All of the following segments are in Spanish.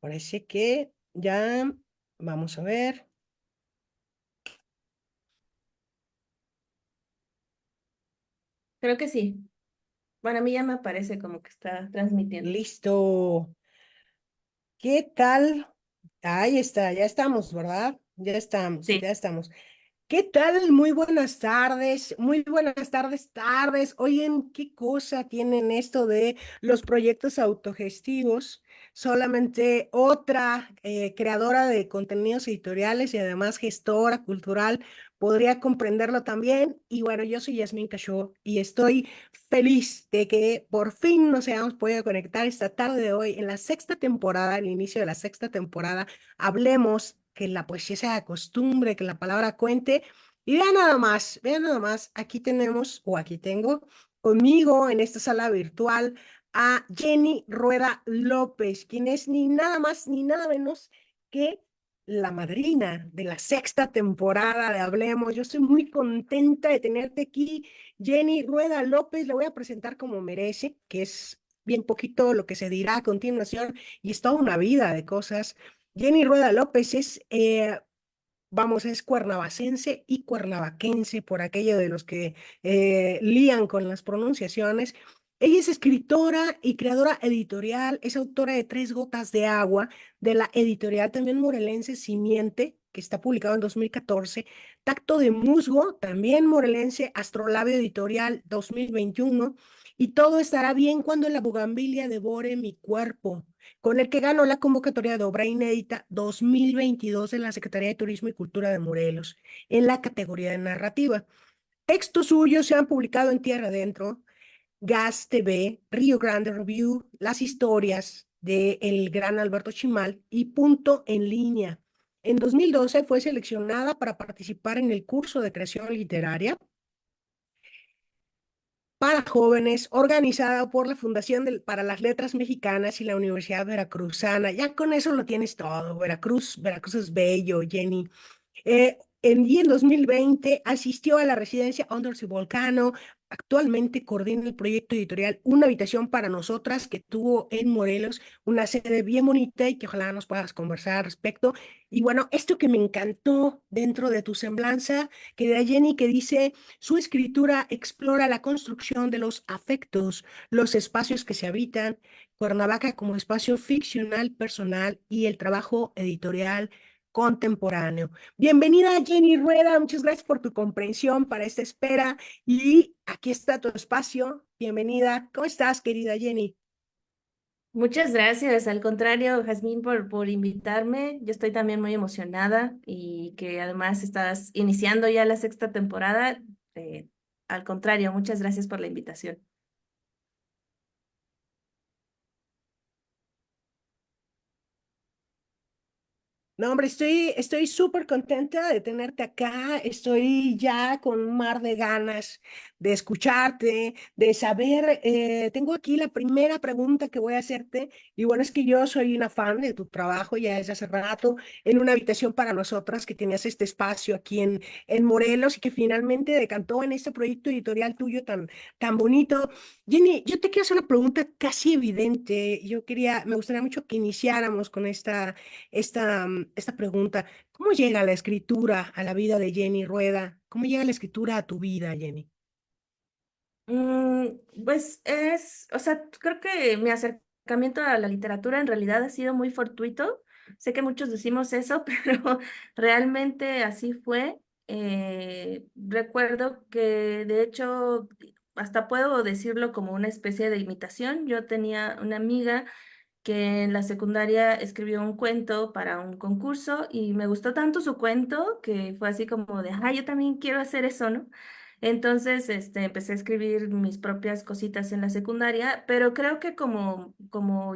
Parece que ya, vamos a ver. Creo que sí. Bueno, a mí ya me aparece como que está transmitiendo. Listo. ¿Qué tal? Ahí está, ya estamos, ¿verdad? Ya estamos, Sí. ya estamos. ¿Qué tal? Muy buenas tardes, muy buenas tardes. Oigan, ¿qué cosa tienen esto de los proyectos autogestivos? Solamente otra creadora de contenidos editoriales y además gestora cultural podría comprenderlo también. Y bueno, yo soy Yasmín Cachó y estoy feliz de que por fin nos hayamos podido conectar esta tarde de hoy en la sexta temporada, el inicio de la sexta temporada. Hablemos, que la poesía sea costumbre, que la palabra cuente. Y vean nada más, aquí tenemos, o aquí tengo conmigo en esta sala virtual a Jenny Rueda López, quien es ni nada más ni nada menos que la madrina de la sexta temporada de Hablemos. Yo estoy muy contenta de tenerte aquí, Jenny Rueda López. La voy a presentar como merece, que es bien poquito lo que se dirá a continuación, y es toda una vida de cosas. Jenny Rueda López es cuernavacense y cuernavaquense, por aquello de los que lían con las pronunciaciones. Ella es escritora y creadora editorial, es autora de Tres Gotas de Agua, de la editorial también morelense Simiente, que está publicado en 2014, Tacto de Musgo, también morelense, Astrolabio Editorial 2021, y Todo estará bien cuando la bugambilia devore mi cuerpo, con el que ganó la convocatoria de obra inédita 2022 de la Secretaría de Turismo y Cultura de Morelos, en la categoría de narrativa. Textos suyos se han publicado en Tierra Adentro, Gas TV, Río Grande Review, Las historias de el gran Alberto Chimal y Punto en Línea. En 2012 fue seleccionada para participar en el curso de creación literaria para jóvenes, organizada por la para las Letras Mexicanas y la Universidad Veracruzana. Ya con eso lo tienes todo. Veracruz es bello, Jenny. Y en 2020 asistió a la residencia Undersea Volcano. Actualmente coordina el proyecto editorial Una habitación para nosotras, que tuvo en Morelos una sede bien bonita y que ojalá nos puedas conversar al respecto. Y bueno, esto que me encantó dentro de tu semblanza, que de Jenny, que dice: su escritura explora la construcción de los afectos, los espacios que se habitan, Cuernavaca como espacio ficcional personal y el trabajo editorial contemporáneo. Bienvenida, Jenny Rueda, muchas gracias por tu comprensión para esta espera, y aquí está tu espacio. Bienvenida. ¿Cómo estás, querida Jenny? Muchas gracias. Al contrario, Jazmín, por invitarme. Yo estoy también muy emocionada y que además estás iniciando ya la sexta temporada. Eh, Al contrario, muchas gracias por la invitación. No, hombre, estoy súper contenta de tenerte acá. Estoy ya con un mar de ganas de escucharte, de saber. Tengo aquí la primera pregunta que voy a hacerte. Y bueno, es que yo soy una fan de tu trabajo ya desde hace rato, en Una habitación para nosotras, que tenías este espacio aquí en Morelos y que finalmente decantó en este proyecto editorial tuyo tan bonito. Jenny, yo te quiero hacer una pregunta casi evidente. Me gustaría mucho que iniciáramos con esta pregunta. ¿Cómo llega la escritura a la vida de Jenny Rueda? ¿Cómo llega la escritura a tu vida, Jenny? Mm, pues o sea, creo que mi acercamiento a la literatura en realidad ha sido muy fortuito. Sé que muchos decimos eso, pero realmente así fue. Recuerdo que de hecho, hasta puedo decirlo como una especie de imitación. Yo tenía una amiga que en la secundaria escribió un cuento para un concurso y me gustó tanto su cuento que fue así como de, yo también quiero hacer eso, ¿no? Entonces, empecé a escribir mis propias cositas en la secundaria, pero creo que como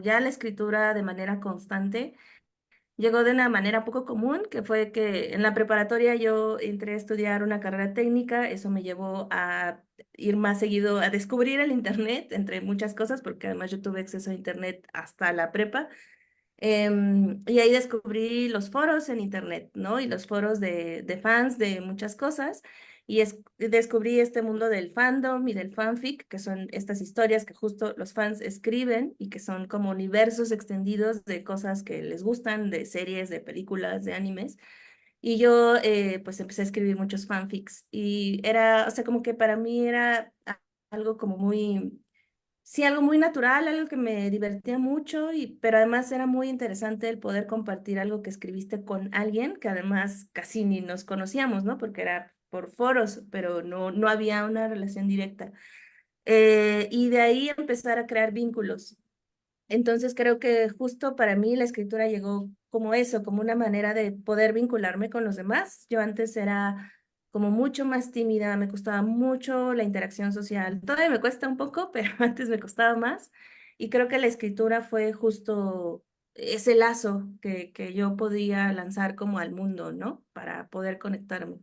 ya la escritura de manera constante llegó de una manera poco común, que fue que en la preparatoria yo entré a estudiar una carrera técnica. Eso me llevó a ir más seguido a descubrir el Internet, entre muchas cosas, porque además yo tuve acceso a Internet hasta la prepa. Y ahí descubrí los foros en Internet, ¿no? Y los foros de fans de muchas cosas. y descubrí este mundo del fandom y del fanfic, que son estas historias que justo los fans escriben y que son como universos extendidos de cosas que les gustan, de series, de películas, de animes. Y yo pues empecé a escribir muchos fanfics y era, o sea, como que para mí era algo como muy, sí, algo muy natural, algo que me divertía mucho, pero además era muy interesante el poder compartir algo que escribiste con alguien que además casi ni nos conocíamos, ¿no? Porque era por foros, pero no había una relación directa. Y de ahí empezar a crear vínculos. Entonces creo que justo para mí la escritura llegó como eso, como una manera de poder vincularme con los demás. Yo antes era como mucho más tímida, me costaba mucho la interacción social. Todavía me cuesta un poco, pero antes me costaba más. Y creo que la escritura fue justo ese lazo que yo podía lanzar como al mundo, ¿no? Para poder conectarme.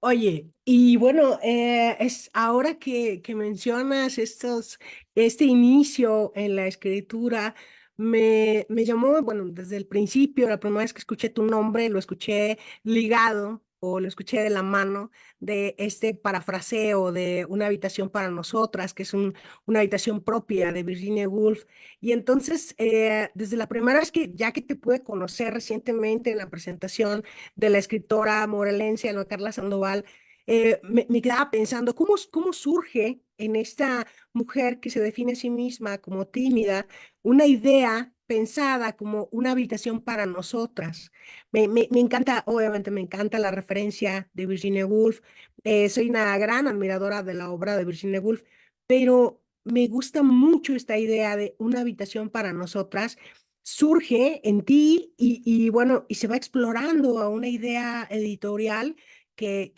Oye, y bueno, es ahora que mencionas este inicio en la escritura, me llamó, bueno, desde el principio, la primera vez que escuché tu nombre, lo escuché ligado o lo escuché de la mano de este parafraseo de Una habitación para nosotras, que es una habitación propia de Virginia Woolf. Y entonces, desde la primera vez ya que te pude conocer recientemente en la presentación, de la escritora morelense Ana Carla Sandoval, me quedaba pensando, ¿cómo surge en esta mujer que se define a sí misma como tímida una idea pensada como una habitación para nosotras? Me encanta, obviamente me encanta la referencia de Virginia Woolf. Soy una gran admiradora de la obra de Virginia Woolf, pero me gusta mucho esta idea de una habitación para nosotras. Surge en ti y bueno, y se va explorando a una idea editorial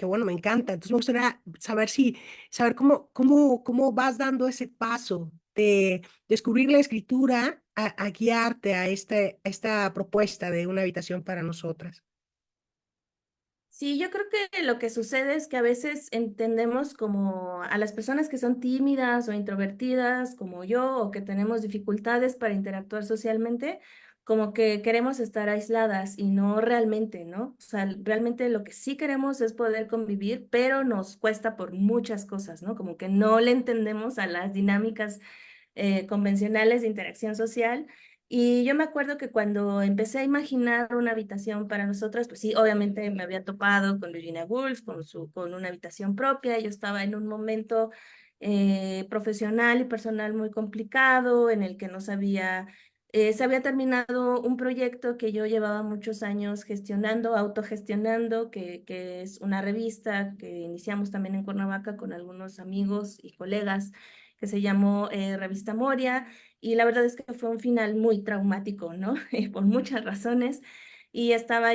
bueno, me encanta. Entonces me gustaría saber cómo vas dando ese paso de descubrir la escritura a guiarte a esta propuesta de una habitación para nosotras. Sí, yo creo que lo que sucede es que a veces entendemos como a las personas que son tímidas o introvertidas, como yo, o que tenemos dificultades para interactuar socialmente, como que queremos estar aisladas y no realmente, ¿no? O sea, realmente lo que sí queremos es poder convivir, pero nos cuesta por muchas cosas, ¿no? Como que no le entendemos a las dinámicas convencionales de interacción social. Y yo me acuerdo que cuando empecé a imaginar una habitación para nosotras, pues sí, obviamente me había topado con Virginia Woolf, con una habitación propia. Yo estaba en un momento profesional y personal muy complicado en el que no sabía, se había terminado un proyecto que yo llevaba muchos años gestionando, autogestionando, que es una revista que iniciamos también en Cuernavaca con algunos amigos y colegas, que se llamó Revista Moria, y la verdad es que fue un final muy traumático, ¿no? Por muchas razones. Y estaba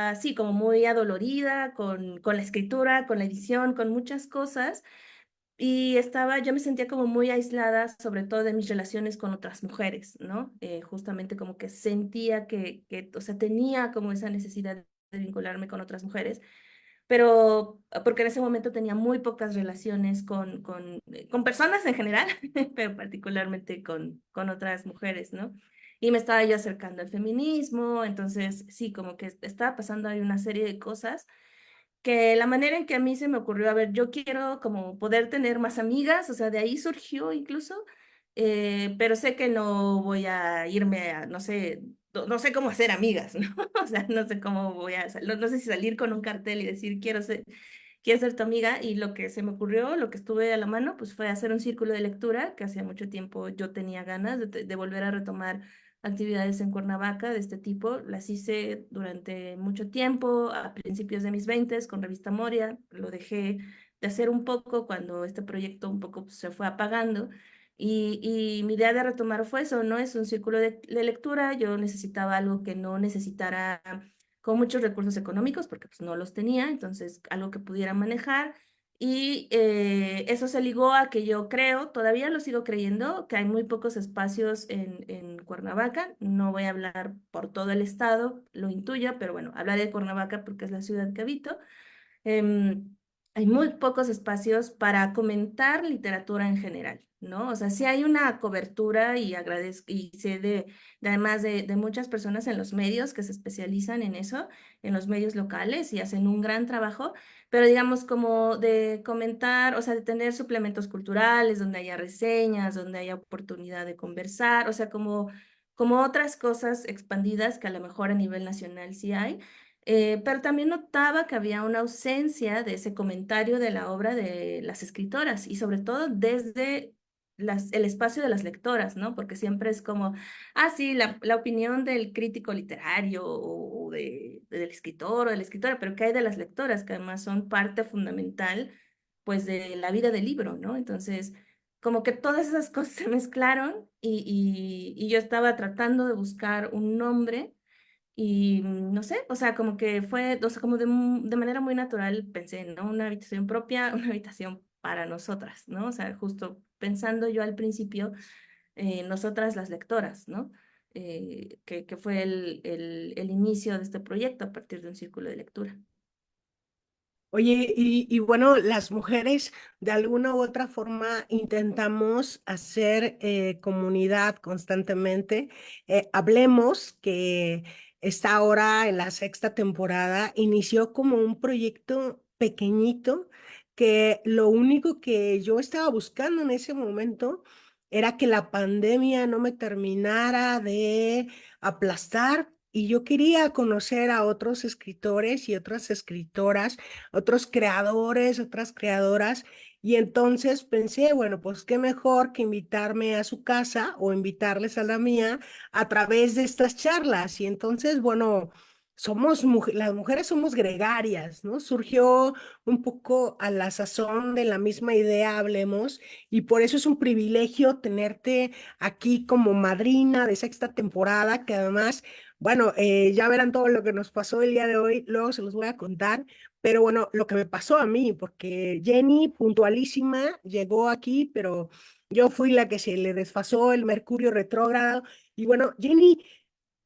así como muy adolorida con la escritura, con la edición, con muchas cosas. Yo me sentía como muy aislada, sobre todo de mis relaciones con otras mujeres, ¿no? Justamente como que sentía o sea, tenía como esa necesidad de vincularme con otras mujeres, pero porque en ese momento tenía muy pocas relaciones con personas en general, pero particularmente con otras mujeres, ¿no? Y me estaba yo acercando al feminismo, entonces sí, como que estaba pasando ahí una serie de cosas que la manera en que a mí se me ocurrió, a ver, yo quiero como poder tener más amigas, o sea, de ahí surgió incluso, pero sé que no voy a irme a, no sé, no sé cómo hacer amigas, ¿no? O sea, no sé cómo no sé si salir con un cartel y decir, quiero ser tu amiga, y lo que se me ocurrió, lo que estuve a la mano, pues fue hacer un círculo de lectura, que hacía mucho tiempo yo tenía ganas de volver a retomar actividades en Cuernavaca de este tipo. Las hice durante mucho tiempo, a principios de mis veintes, con Revista Moria. Lo dejé de hacer un poco cuando este proyecto un poco pues, se fue apagando. Y mi idea de retomar fue eso, ¿no? Es un círculo de lectura. Yo necesitaba algo que no necesitara con muchos recursos económicos, porque pues, no los tenía, entonces algo que pudiera manejar. Y eso se ligó a que yo creo, todavía lo sigo creyendo, que hay muy pocos espacios en Cuernavaca. No voy a hablar por todo el estado, lo intuyo, pero bueno, hablaré de Cuernavaca porque es la ciudad que habito. Hay muy pocos espacios para comentar literatura en general, ¿no? O sea, sí hay una cobertura y agradezco, y sé además de muchas personas en los medios que se especializan en eso, en los medios locales y hacen un gran trabajo, pero digamos como de comentar, o sea, de tener suplementos culturales donde haya reseñas, donde haya oportunidad de conversar, o sea, como otras cosas expandidas que a lo mejor a nivel nacional sí hay. Pero también notaba que había una ausencia de ese comentario de la obra de las escritoras y sobre todo desde el espacio de las lectoras, ¿no? Porque siempre es como, ah, sí, la opinión del crítico literario o del escritor o de la escritora, pero ¿qué hay de las lectoras? Que además son parte fundamental, pues, de la vida del libro, ¿no? Entonces, como que todas esas cosas se mezclaron y yo estaba tratando de buscar un nombre y no sé, o sea, como que fue, o sea, como de manera muy natural pensé, ¿no? Una habitación propia, una habitación para nosotras, ¿no? O sea, justo pensando yo al principio, nosotras las lectoras, ¿no? Que fue el inicio de este proyecto a partir de un círculo de lectura. Oye, y bueno, las mujeres de alguna u otra forma intentamos hacer comunidad constantemente. Hablemos que está ahora en la sexta temporada, inició como un proyecto pequeñito que lo único que yo estaba buscando en ese momento era que la pandemia no me terminara de aplastar. Y yo quería conocer a otros escritores y otras escritoras, otros creadores, otras creadoras. Y entonces pensé, bueno, pues qué mejor que invitarme a su casa o invitarles a la mía a través de estas charlas. Y entonces, bueno, las mujeres somos gregarias, ¿no? Surgió un poco a la sazón de la misma idea, hablemos, y por eso es un privilegio tenerte aquí como madrina de sexta temporada, que además, bueno, ya verán todo lo que nos pasó el día de hoy, luego se los voy a contar. Pero bueno, lo que me pasó a mí, porque Jenny, puntualísima, llegó aquí, pero yo fui la que se le desfasó el Mercurio retrógrado. Y bueno, Jenny,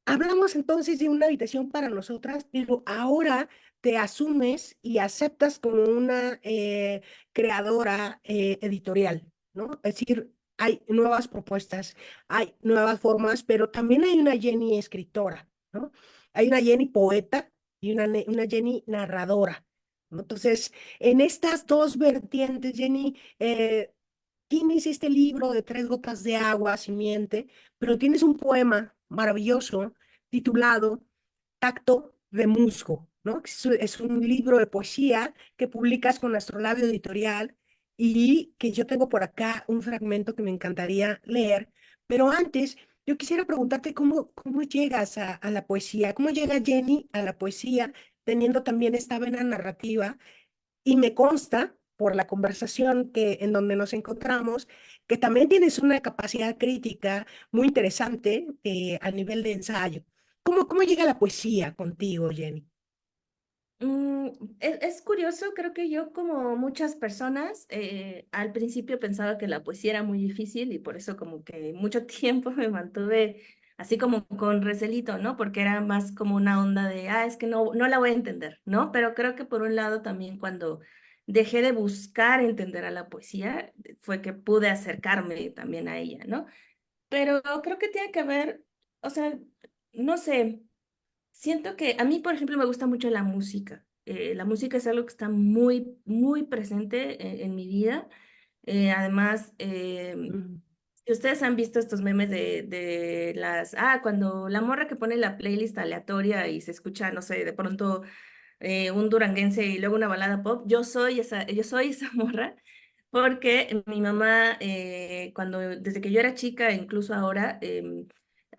hablamos entonces de una habitación para nosotras, pero ahora te asumes y aceptas como una creadora editorial, ¿no? Es decir, hay nuevas propuestas, hay nuevas formas, pero también hay una Jenny escritora, ¿no? Hay una Jenny poeta y una Jenny narradora, ¿no? Entonces, en estas dos vertientes, Jenny, tienes este libro de Tres gotas de agua, simiente, pero tienes un poema maravilloso titulado Tacto de Musgo, ¿no? Es un libro de poesía que publicas con Astrolabio Editorial y que yo tengo por acá un fragmento que me encantaría leer, pero antes yo quisiera preguntarte cómo llegas a la poesía, cómo llega Jenny a la poesía teniendo también esta vena narrativa y me consta por la conversación en donde nos encontramos, que también tienes una capacidad crítica muy interesante a nivel de ensayo. ¿Cómo llega la poesía contigo, Jenny? Mm, es curioso, creo que yo como muchas personas al principio pensaba que la poesía era muy difícil y por eso como que mucho tiempo me mantuve así como con recelito, ¿no? Porque era más como una onda de, ah, es que no la voy a entender, ¿no? Pero creo que por un lado también cuando dejé de buscar entender a la poesía fue que pude acercarme también a ella, ¿no? Pero creo que tiene que ver, o sea, no sé. Siento que a mí, por ejemplo, me gusta mucho la música. La música es algo que está muy, muy presente en mi vida. Además, Mm. si ustedes han visto estos memes cuando la morra que pone la playlist aleatoria y se escucha, no sé, de pronto un duranguense y luego una balada pop, yo soy esa morra, porque mi mamá, desde que yo era chica, e incluso ahora,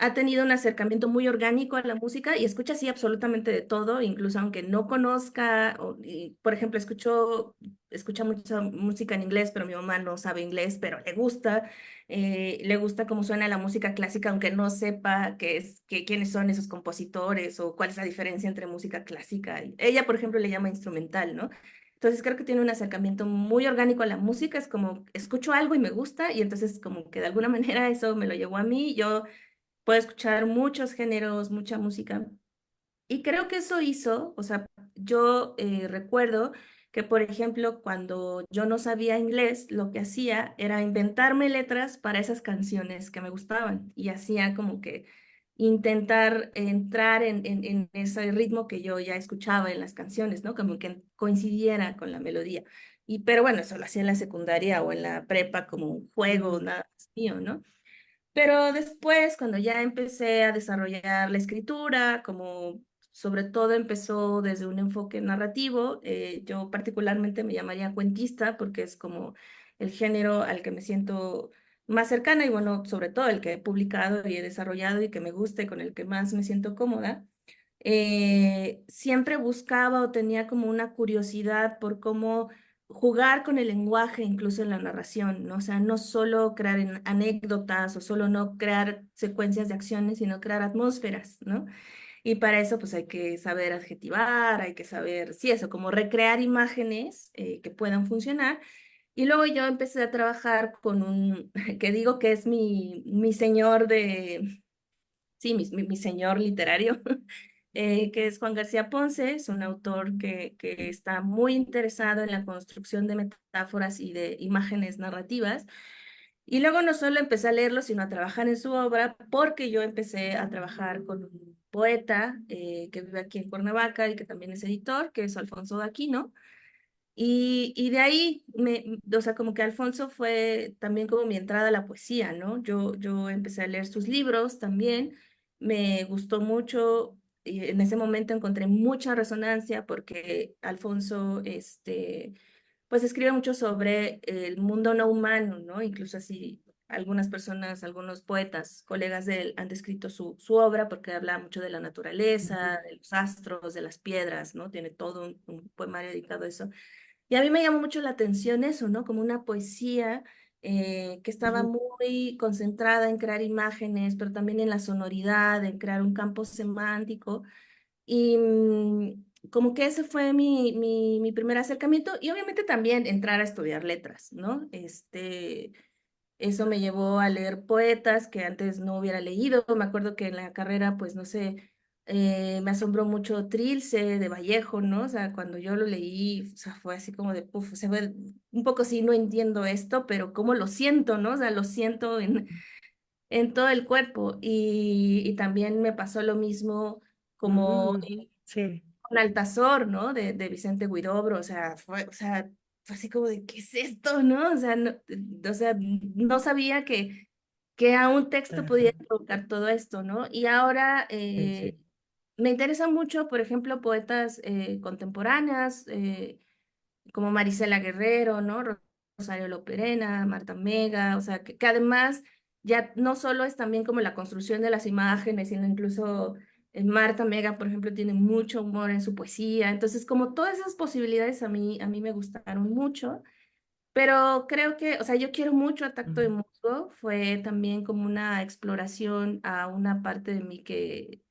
ha tenido un acercamiento muy orgánico a la música y escucha así absolutamente de todo, incluso aunque no conozca, por ejemplo, escucha mucha música en inglés, pero mi mamá no sabe inglés, pero le gusta cómo suena la música clásica, aunque no sepa quiénes son esos compositores o cuál es la diferencia entre música clásica. Ella, por ejemplo, le llama instrumental, ¿no? Entonces creo que tiene un acercamiento muy orgánico a la música, es como escucho algo y me gusta y entonces como que de alguna manera eso me lo llevó a mí, yo puedo escuchar muchos géneros, mucha música y creo que eso hizo, o sea, yo recuerdo que, por ejemplo, cuando yo no sabía inglés, lo que hacía era inventarme letras para esas canciones que me gustaban y hacía como que intentar entrar en ese ritmo que yo ya escuchaba en las canciones, ¿no? Como que coincidiera con la melodía. Pero bueno, eso lo hacía en la secundaria o en la prepa como un juego, Mm, nada más mío, ¿no? Pero después, cuando ya empecé a desarrollar la escritura, como sobre todo empezó desde un enfoque narrativo, yo particularmente me llamaría cuentista porque es como el género al que me siento más cercana y bueno, sobre todo el que he publicado y he desarrollado y que me gusta y con el que más me siento cómoda. Siempre buscaba o tenía como una curiosidad por cómo jugar con el lenguaje, incluso en la narración, ¿no? O sea, no solo crear anécdotas o solo no crear secuencias de acciones, sino crear atmósferas, ¿no? Y para eso, pues hay que saber adjetivar, hay que saber, sí, eso, como recrear imágenes que puedan funcionar. Y luego yo empecé a trabajar con un, que digo que es mi señor de, sí, mi señor literario, que es Juan García Ponce, es un autor que está muy interesado en la construcción de metáforas y de imágenes narrativas. Y luego no solo empecé a leerlo, sino a trabajar en su obra, porque yo empecé a trabajar con un poeta que vive aquí en Cuernavaca y que también es editor, que es Alfonso Daquino. Y de ahí, o sea, como que Alfonso fue también como mi entrada a la poesía, ¿no? Yo empecé a leer sus libros también, me gustó mucho, y en ese momento encontré mucha resonancia porque Alfonso, pues escribe mucho sobre el mundo no humano, ¿no? Incluso así algunas personas, algunos poetas, colegas de él han descrito su obra porque habla mucho de la ujú, naturaleza, de los astros, de las piedras, ¿no? Tiene todo un poemario dedicado a eso. Y a mí me llamó mucho la atención eso, ¿no? Como una poesía que estaba ujú, muy concentrada en crear imágenes, pero también en la sonoridad, en crear un campo semántico. Y como que ese fue mi primer acercamiento y obviamente también entrar a estudiar letras, ¿no? Eso me llevó a leer poetas que antes no hubiera leído. Me acuerdo que en la carrera, pues no sé, me asombró mucho Trilce de Vallejo, ¿no? O sea, cuando yo lo leí, o sea, fue así como de, puf, o sea, fue un poco sí, no entiendo esto, pero cómo lo siento, ¿no? O sea, lo siento en todo el cuerpo. Y también me pasó lo mismo como sí, con Altazor, ¿no? De Vicente Huidobro, o sea, fue así como de, ¿qué es esto, no? O sea, no sabía que a un texto podía ajá, provocar todo esto, ¿no? Y ahora sí, sí. me interesa mucho, por ejemplo, poetas contemporáneas, como Marisela Guerrero, ¿no? Rosario Loperena, Marta Mega, o sea, que además ya no solo es también como la construcción de las imágenes, sino incluso Marta Mega, por ejemplo, tiene mucho humor en su poesía, entonces como todas esas posibilidades a mí me gustaron mucho, pero creo que, o sea, yo quiero mucho a Tacto de Ujú, Musgo, fue también como una exploración a una parte de mí que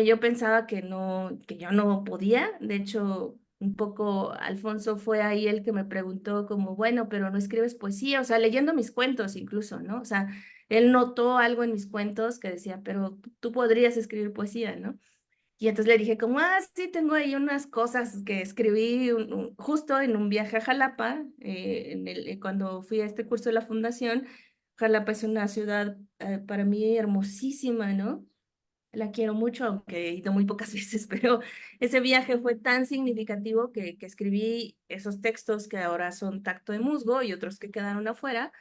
yo pensaba que no, que yo no podía. De hecho, un poco Alfonso fue ahí el que me preguntó como, bueno, pero no escribes poesía, o sea, leyendo mis cuentos incluso, ¿no? O sea, él notó algo en mis cuentos que decía, pero tú podrías escribir poesía, ¿no? Y entonces le dije como, ah, sí, tengo ahí unas cosas que escribí justo en un viaje a Jalapa, cuando fui a este curso de la fundación. Jalapa es una ciudad para mí hermosísima, ¿no? La quiero mucho, aunque he ido muy pocas veces, pero ese viaje fue tan significativo que escribí esos textos que ahora son Tacto de Musgo y otros que quedaron afuera,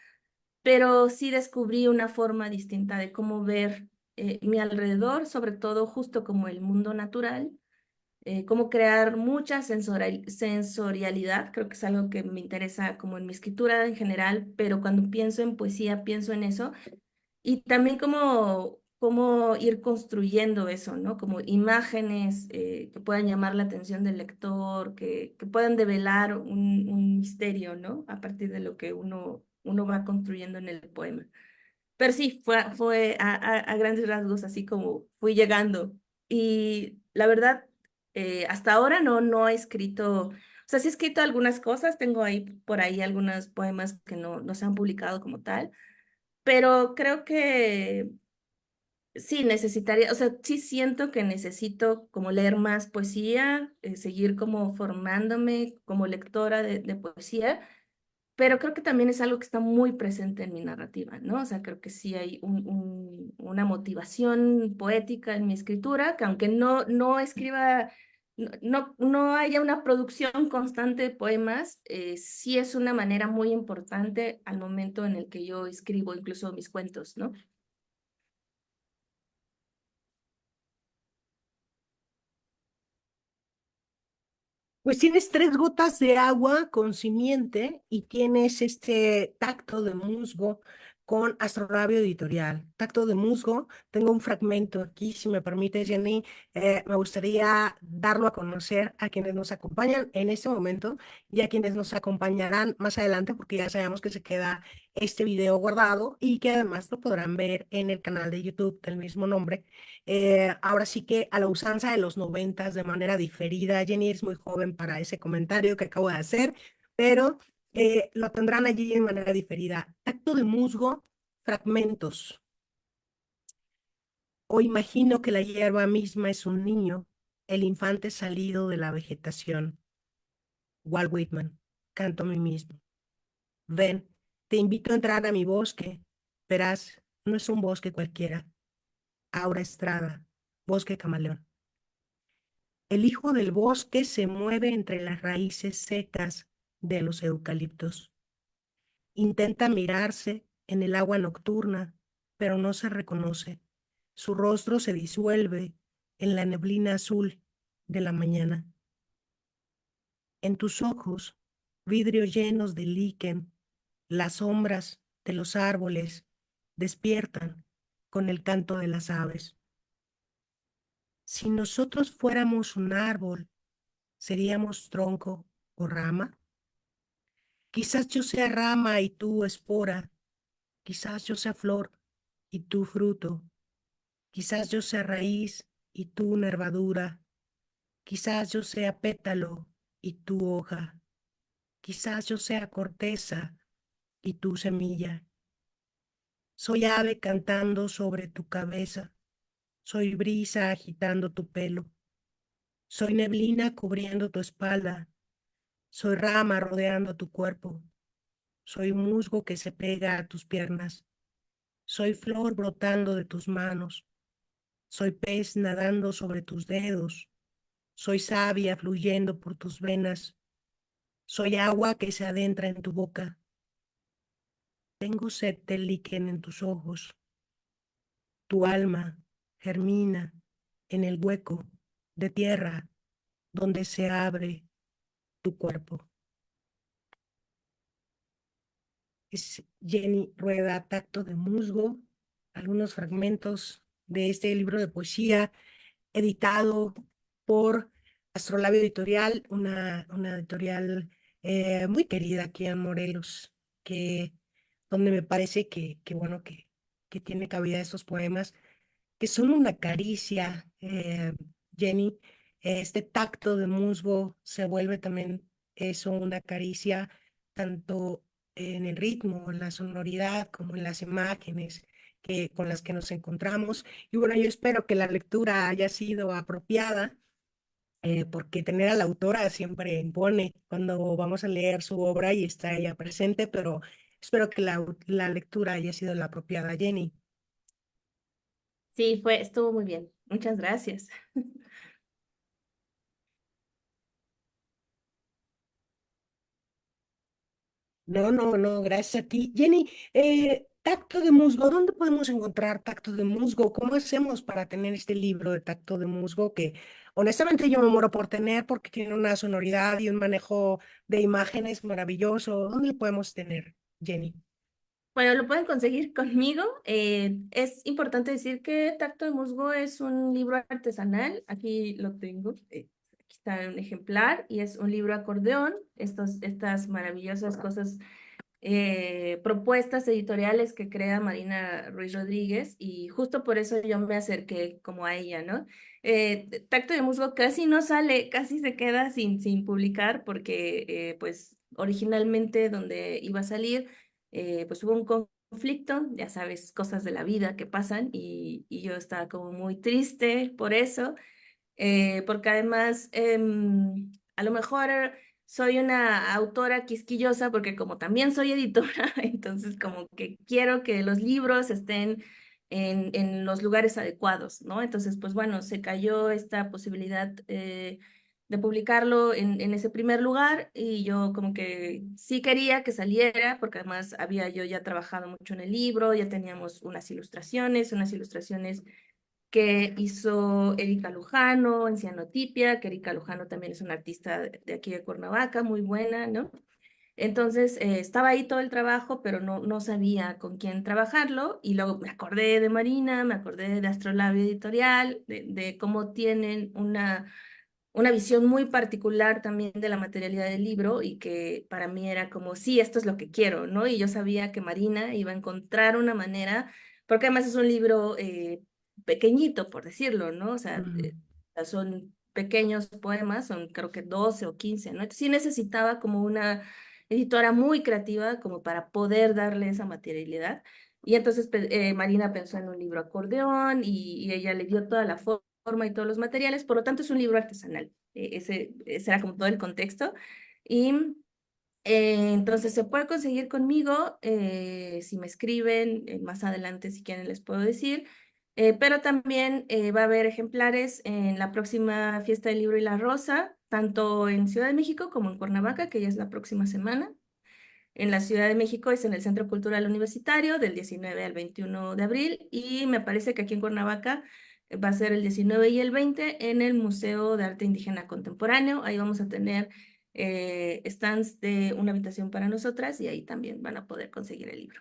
pero sí descubrí una forma distinta de cómo ver mi alrededor, sobre todo justo como el mundo natural, cómo crear mucha sensorialidad, creo que es algo que me interesa como en mi escritura en general, pero cuando pienso en poesía, pienso en eso y también cómo ir construyendo eso, ¿no? Como imágenes que puedan llamar la atención del lector, que puedan develar un misterio, ¿no? A partir de lo que uno va construyendo en el poema. Pero sí, fue a grandes rasgos así como fui llegando. Y la verdad, hasta ahora no he escrito, o sea, sí he escrito algunas cosas, tengo ahí por ahí algunos poemas que no se han publicado como tal, pero creo que Sí, necesitaría, o sea, sí siento que necesito como leer más poesía, seguir como formándome como lectora de poesía, pero creo que también es algo que está muy presente en mi narrativa, ¿no? O sea, creo que sí hay una motivación poética en mi escritura, que aunque no escriba, no haya una producción constante de poemas, sí es una manera muy importante al momento en el que yo escribo incluso mis cuentos, ¿no? Pues tienes tres gotas de agua con simiente y tienes este tacto de musgo con Astrolabio Editorial. Tacto de musgo, tengo un fragmento aquí, si me permite, Jenny, me gustaría darlo a conocer a quienes nos acompañan en este momento y a quienes nos acompañarán más adelante, porque ya sabemos que se queda este video guardado y que además lo podrán ver en el canal de YouTube del mismo nombre. Ahora sí que a la usanza de los noventas, de manera diferida. Jenny es muy joven para ese comentario que acabo de hacer, pero lo tendrán allí de manera diferida. Tacto de musgo, fragmentos. O imagino que la hierba misma es un niño, el infante salido de la vegetación. Walt Whitman, canto a mí mismo. Ven, te invito a entrar a mi bosque. Verás, no es un bosque cualquiera. Aura Estrada, bosque camaleón. El hijo del bosque se mueve entre las raíces secas de los eucaliptos. Intenta mirarse en el agua nocturna, pero no se reconoce. Su rostro se disuelve en la neblina azul de la mañana. En tus ojos, vidrios llenos de líquen, las sombras de los árboles despiertan con el canto de las aves. Si nosotros fuéramos un árbol, ¿seríamos tronco o rama? Quizás yo sea rama y tú espora, quizás yo sea flor y tú fruto, quizás yo sea raíz y tú nervadura, quizás yo sea pétalo y tú hoja, quizás yo sea corteza y tú semilla. Soy ave cantando sobre tu cabeza, soy brisa agitando tu pelo, soy neblina cubriendo tu espalda, soy rama rodeando tu cuerpo, soy musgo que se pega a tus piernas. Soy flor brotando de tus manos, soy pez nadando sobre tus dedos, soy savia fluyendo por tus venas, soy agua que se adentra en tu boca. Tengo sed de líquen en tus ojos, tu alma germina en el hueco de tierra donde se abre tu cuerpo. Es Jenny Rueda, Tacto de Musgo, algunos fragmentos de este libro de poesía editado por Astrolabio Editorial, una editorial muy querida aquí en Morelos, que, donde me parece bueno, que tiene cabida estos poemas, que son una caricia, Jenny. Este tacto de musgo se vuelve también eso, una caricia, tanto en el ritmo, en la sonoridad, como en las imágenes con las que nos encontramos. Y bueno, yo espero que la lectura haya sido apropiada, porque tener a la autora siempre impone cuando vamos a leer su obra y está ella presente, pero espero que la lectura haya sido la apropiada, Jenny. Sí, estuvo muy bien. Muchas gracias. No, no, no, gracias a ti. Jenny, tacto de musgo, ¿dónde podemos encontrar tacto de musgo? ¿Cómo hacemos para tener este libro de tacto de musgo que honestamente yo me muero por tener porque tiene una sonoridad y un manejo de imágenes maravilloso? ¿Dónde lo podemos tener, Jenny? Bueno, lo pueden conseguir conmigo. Es importante decir que Tacto de Musgo es un libro artesanal. Aquí lo tengo. Aquí está un ejemplar y es un libro acordeón. Estas maravillosas cosas, propuestas editoriales que crea Marina Ruiz Rodríguez y justo por eso yo me acerqué como a ella, ¿no? Tacto de Musgo casi no sale, casi se queda sin publicar porque pues originalmente donde iba a salir pues hubo un conflicto, ya sabes, cosas de la vida que pasan y yo estaba como muy triste por eso, porque además a lo mejor soy una autora quisquillosa porque como también soy editora, entonces como que quiero que los libros estén en los lugares adecuados, ¿no? Entonces, pues bueno, se cayó esta posibilidad de publicarlo en ese primer lugar y yo como que sí quería que saliera porque además había yo ya trabajado mucho en el libro, ya teníamos unas ilustraciones que hizo Erika Lujano en Cianotipia, que Erika Lujano también es una artista de aquí de Cuernavaca, muy buena, ¿no? Entonces estaba ahí todo el trabajo, pero no sabía con quién trabajarlo. Y luego me acordé de Marina, me acordé de Astrolabio Editorial, de cómo tienen una visión muy particular también de la materialidad del libro y que para mí era como, sí, esto es lo que quiero, ¿no? Y yo sabía que Marina iba a encontrar una manera, porque además es un libro pequeñito, por decirlo, ¿no? O sea, Mm. son pequeños poemas, son creo que 12 o 15, ¿no? Entonces sí necesitaba como una editora muy creativa como para poder darle esa materialidad. Y entonces Marina pensó en un libro acordeón y ella le dio toda la forma y todos los materiales, por lo tanto es un libro artesanal. Ese era como todo el contexto. Y entonces se puede conseguir conmigo, si me escriben, más adelante si quieren les puedo decir, pero también va a haber ejemplares en la próxima Fiesta del Libro y la Rosa, tanto en Ciudad de México como en Cuernavaca, que ya es la próxima semana. En la Ciudad de México es en el Centro Cultural Universitario del 19 al 21 de abril y me parece que aquí en Cuernavaca va a ser el 19 y el 20 en el Museo de Arte Indígena Contemporáneo. Ahí vamos a tener stands de una habitación para nosotras y ahí también van a poder conseguir el libro.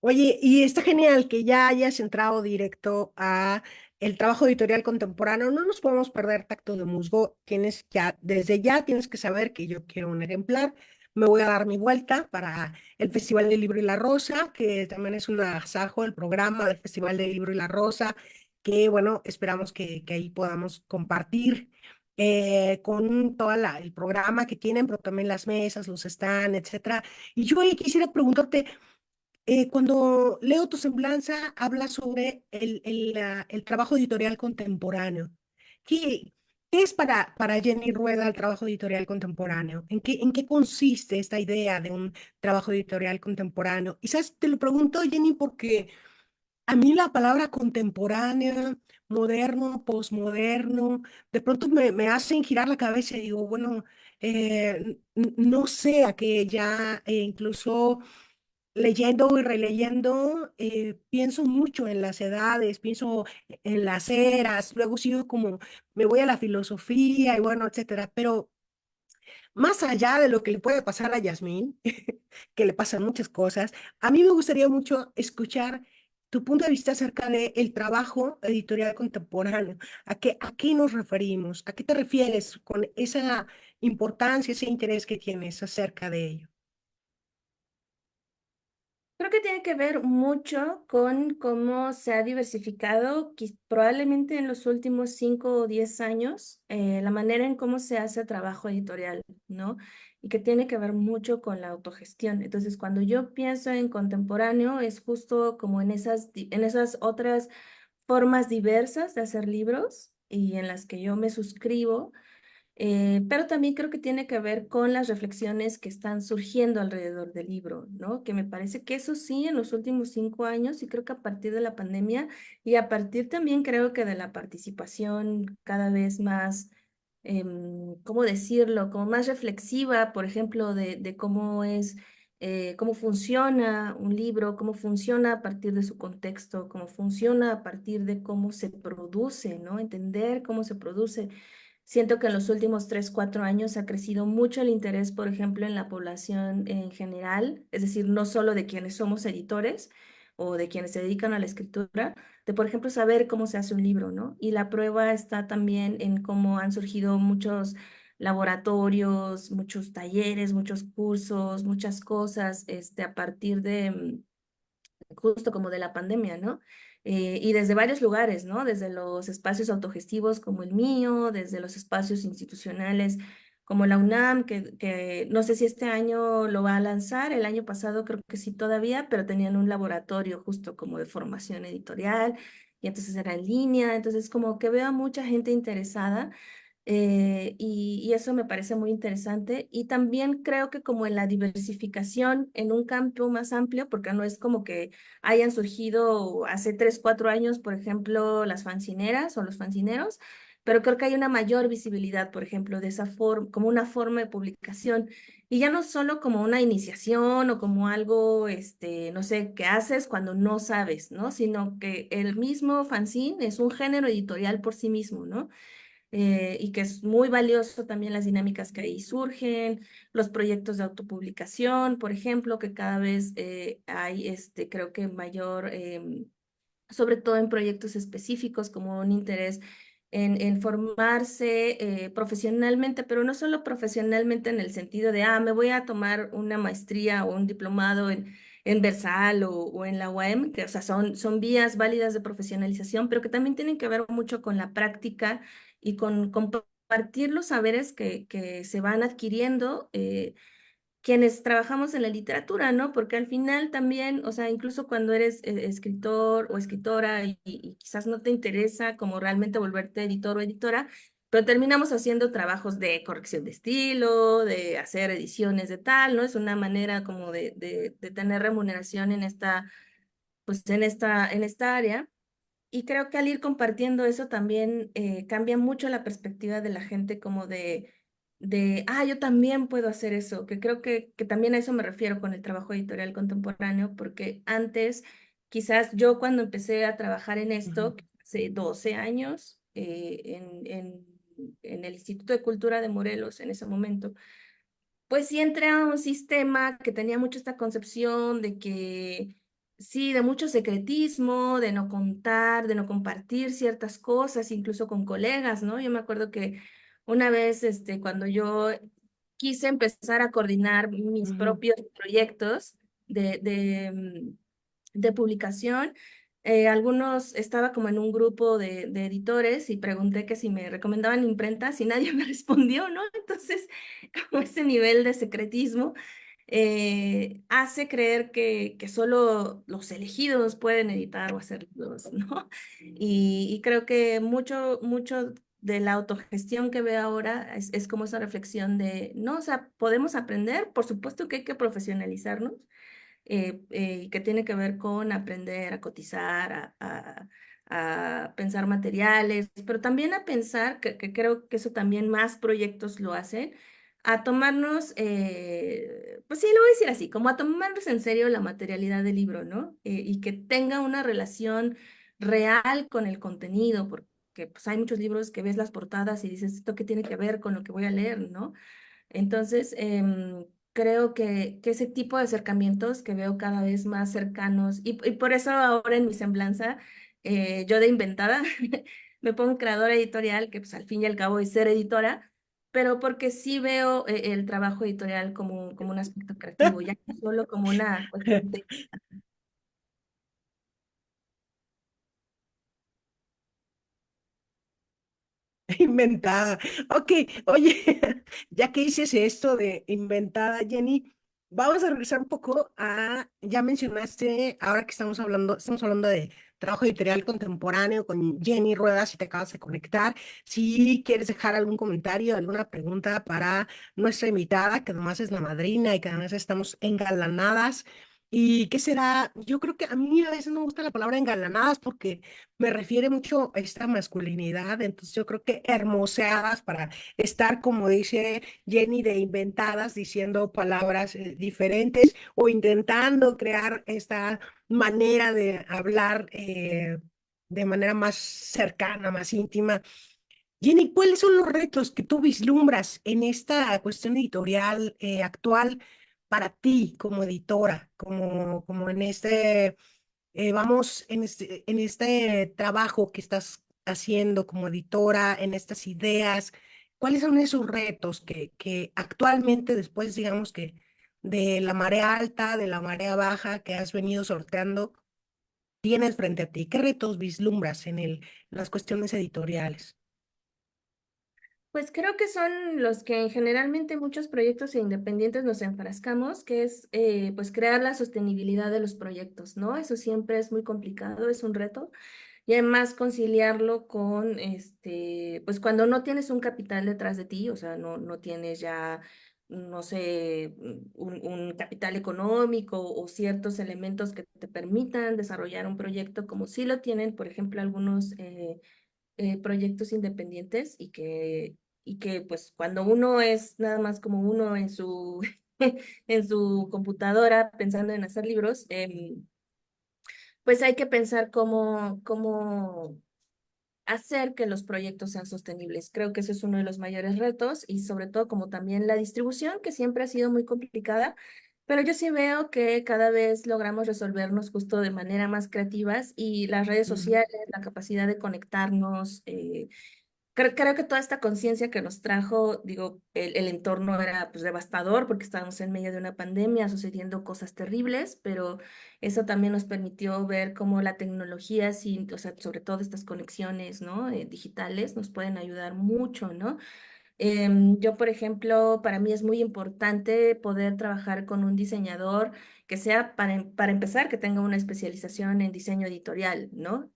Oye, y está genial que ya hayas entrado directo a el trabajo editorial contemporáneo. No nos podemos perder tacto de musgo. Tienes ya, desde ya tienes que saber que yo quiero un ejemplar. Me voy a dar mi vuelta para el Festival del Libro y la Rosa, que también es un agasajo, el programa del Festival del Libro y la Rosa, que bueno, esperamos que ahí podamos compartir con todo el programa que tienen, pero también las mesas, los stands, etcétera. Y yo ahí quisiera preguntarte, cuando leo tu semblanza, habla sobre el trabajo editorial contemporáneo. ¿Qué, qué es para Jenny Rueda el trabajo editorial contemporáneo? En qué consiste esta idea de un trabajo editorial contemporáneo? Y sabes, te lo pregunto, Jenny, porque a mí la palabra contemporánea, moderno, posmoderno, de pronto me hacen girar la cabeza y digo, bueno, no sé, a que ya incluso leyendo y releyendo, pienso mucho en las edades, pienso en las eras, luego sigo como, me voy a la filosofía y bueno, etcétera. Pero más allá de lo que le puede pasar a Yasmín, que le pasan muchas cosas, a mí me gustaría mucho escuchar tu punto de vista acerca del trabajo editorial contemporáneo. A qué nos referimos? ¿A qué te refieres con esa importancia, ese interés que tienes acerca de ello? Creo que tiene que ver mucho con cómo se ha diversificado, probablemente en los últimos 5 o 10 años, la manera en cómo se hace trabajo editorial, ¿no? Y que tiene que ver mucho con la autogestión. Entonces, cuando yo pienso en contemporáneo, es justo como en esas otras formas diversas de hacer libros y en las que yo me suscribo, pero también creo que tiene que ver con las reflexiones que están surgiendo alrededor del libro, ¿no? Que me parece que eso sí, en los últimos 5 años, y creo que a partir de la pandemia y a partir también creo que de la participación cada vez más, ¿cómo decirlo? Como más reflexiva, por ejemplo, de cómo es, cómo funciona un libro, cómo funciona a partir de su contexto, cómo funciona a partir de cómo se produce, ¿no? Entender cómo se produce. Siento que en los últimos 3, 4 años ha crecido mucho el interés, por ejemplo, en la población en general, es decir, no solo de quienes somos editores o de quienes se dedican a la escritura, de, por ejemplo, saber cómo se hace un libro, ¿no? Y la prueba está también en cómo han surgido muchos laboratorios, muchos talleres, muchos cursos, muchas cosas, a partir de, justo como de la pandemia, ¿no? Y desde varios lugares, ¿no? Desde los espacios autogestivos como el mío, desde los espacios institucionales como la UNAM, que no sé si este año lo va a lanzar, el año pasado creo que sí todavía, pero tenían un laboratorio justo como de formación editorial y entonces era en línea, entonces como que veo a mucha gente interesada. Y eso me parece muy interesante. Y también creo que como en la diversificación en un campo más amplio, porque no es como que hayan surgido hace 3, 4 años, por ejemplo, las fanzineras o los fanzineros, pero creo que hay una mayor visibilidad, por ejemplo, de esa forma, como una forma de publicación. Y ya no solo como una iniciación o como algo, no sé, que haces cuando no sabes, ¿no? Sino que el mismo fanzine es un género editorial por sí mismo, ¿no? Y que es muy valioso también las dinámicas que ahí surgen, los proyectos de autopublicación, por ejemplo, que cada vez hay, creo que mayor, sobre todo en proyectos específicos, como un interés en formarse profesionalmente, pero no solo profesionalmente en el sentido de, me voy a tomar una maestría o un diplomado en Versal o en la UAM, que, o sea, son vías válidas de profesionalización, pero que también tienen que ver mucho con la práctica y con compartir los saberes que se van adquiriendo. Quienes trabajamos en la literatura, ¿no? Porque al final también, o sea, incluso cuando eres escritor o escritora y quizás no te interesa como realmente volverte editor o editora, pero terminamos haciendo trabajos de corrección de estilo, de hacer ediciones de tal, ¿no? Es una manera como de tener remuneración en esta, pues en esta área. Y creo que al ir compartiendo eso también cambia mucho la perspectiva de la gente como yo también puedo hacer eso, que creo que también a eso me refiero con el trabajo editorial contemporáneo, porque antes, quizás yo cuando empecé a trabajar en Ujú. esto, hace 12 años, en el Instituto de Cultura de Morelos en ese momento, pues sí entré a un sistema que tenía mucho esta concepción de que, sí, de mucho secretismo, de no contar, de no compartir ciertas cosas, incluso con colegas, ¿no? Yo me acuerdo que una vez, cuando yo quise empezar a coordinar mis Ujú. propios proyectos de publicación, algunos, estaba como en un grupo de editores y pregunté que si me recomendaban imprentas y nadie me respondió, ¿no? Entonces, como ese nivel de secretismo hace creer que solo los elegidos pueden editar o hacer libros, ¿no? Y creo que mucho de la autogestión que veo ahora es como esa reflexión de, no, o sea, podemos aprender, por supuesto que hay que profesionalizarnos, que tiene que ver con aprender a cotizar, a pensar materiales, pero también a pensar, que creo que eso también más proyectos lo hacen, a tomarnos, pues sí, lo voy a decir así, como a tomarnos en serio la materialidad del libro, ¿no? Y que tenga una relación real con el contenido, porque pues hay muchos libros que ves las portadas y dices, ¿esto qué tiene que ver con lo que voy a leer, ¿no? Entonces, creo que ese tipo de acercamientos que veo cada vez más cercanos, y por eso ahora en mi semblanza, yo de inventada, me pongo creadora editorial, que pues al fin y al cabo es ser editora, pero porque sí veo el trabajo editorial como un aspecto creativo, ya no solo como una cuestión de... Inventada. Ok, oye, ya que dices esto de inventada, Jenny, vamos a regresar un poco ya mencionaste, ahora que estamos hablando de trabajo editorial contemporáneo con Jenny Rueda, si te acabas de conectar, si quieres dejar algún comentario, alguna pregunta para nuestra invitada, que además es la madrina y que además estamos engalanadas. ¿Y qué será? Yo creo que a mí a veces no me gusta la palabra engalanadas porque me refiere mucho a esta masculinidad, entonces yo creo que hermoseadas para estar, como dice Jenny, de inventadas, diciendo palabras diferentes o intentando crear esta manera de hablar de manera más cercana, más íntima. Jenny, ¿cuáles son los retos que tú vislumbras en esta cuestión editorial actual para ti como editora, como en vamos, en este trabajo que estás haciendo como editora, en estas ideas, ¿cuáles son esos retos que actualmente, después, digamos que de la marea alta, de la marea baja que has venido sorteando, tienes frente a ti? ¿Qué retos vislumbras en las cuestiones editoriales? Pues creo que son los que generalmente muchos proyectos independientes nos enfrascamos, que es pues crear la sostenibilidad de los proyectos, ¿no? Eso siempre es muy complicado, es un reto. Y además conciliarlo con, pues cuando no tienes un capital detrás de ti, o sea, no tienes ya, no sé, un capital económico o ciertos elementos que te permitan desarrollar un proyecto como sí lo tienen, por ejemplo, algunos proyectos independientes y que pues cuando uno es nada más como uno en su, en su computadora pensando en hacer libros, pues hay que pensar cómo hacer que los proyectos sean sostenibles. Creo que ese es uno de los mayores retos y sobre todo como también la distribución, que siempre ha sido muy complicada, pero yo sí veo que cada vez logramos resolvernos justo de manera más creativas y las redes Ujú, sociales, la capacidad de conectarnos, creo que toda esta conciencia que nos trajo, digo, el entorno era pues devastador porque estábamos en medio de una pandemia, sucediendo cosas terribles, pero eso también nos permitió ver cómo la tecnología, sí, o sea, sobre todo estas conexiones, ¿no? Digitales, nos pueden ayudar mucho, ¿no? Yo, por ejemplo, para mí es muy importante poder trabajar con un diseñador que sea, para empezar, que tenga una especialización en diseño editorial, ¿no?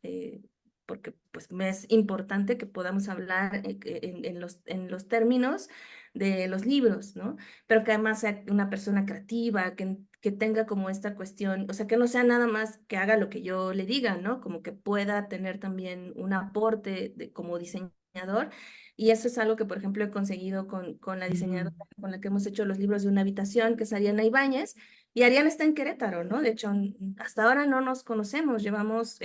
Porque pues me es importante que podamos hablar en los términos de los libros, ¿no? Pero que además sea una persona creativa, que tenga como esta cuestión, o sea, que no sea nada más que haga lo que yo le diga, ¿no? Como que pueda tener también un aporte como diseñador y eso es algo que, por ejemplo, he conseguido con la ujú, diseñadora con la que hemos hecho los libros de una habitación, que es Ariana Ibáñez. Y Ariana está en Querétaro, ¿no? De hecho, hasta ahora no nos conocemos. Llevamos,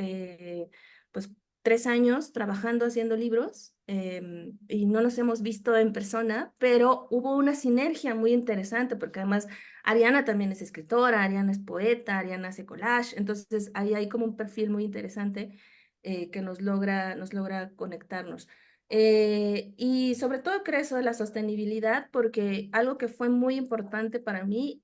pues, 3 años trabajando haciendo libros y no nos hemos visto en persona, pero hubo una sinergia muy interesante porque además Ariana también es escritora, Ariana es poeta, Ariana hace collage. Entonces, ahí hay como un perfil muy interesante que nos logra conectarnos. Y sobre todo creo eso de la sostenibilidad, porque algo que fue muy importante para mí,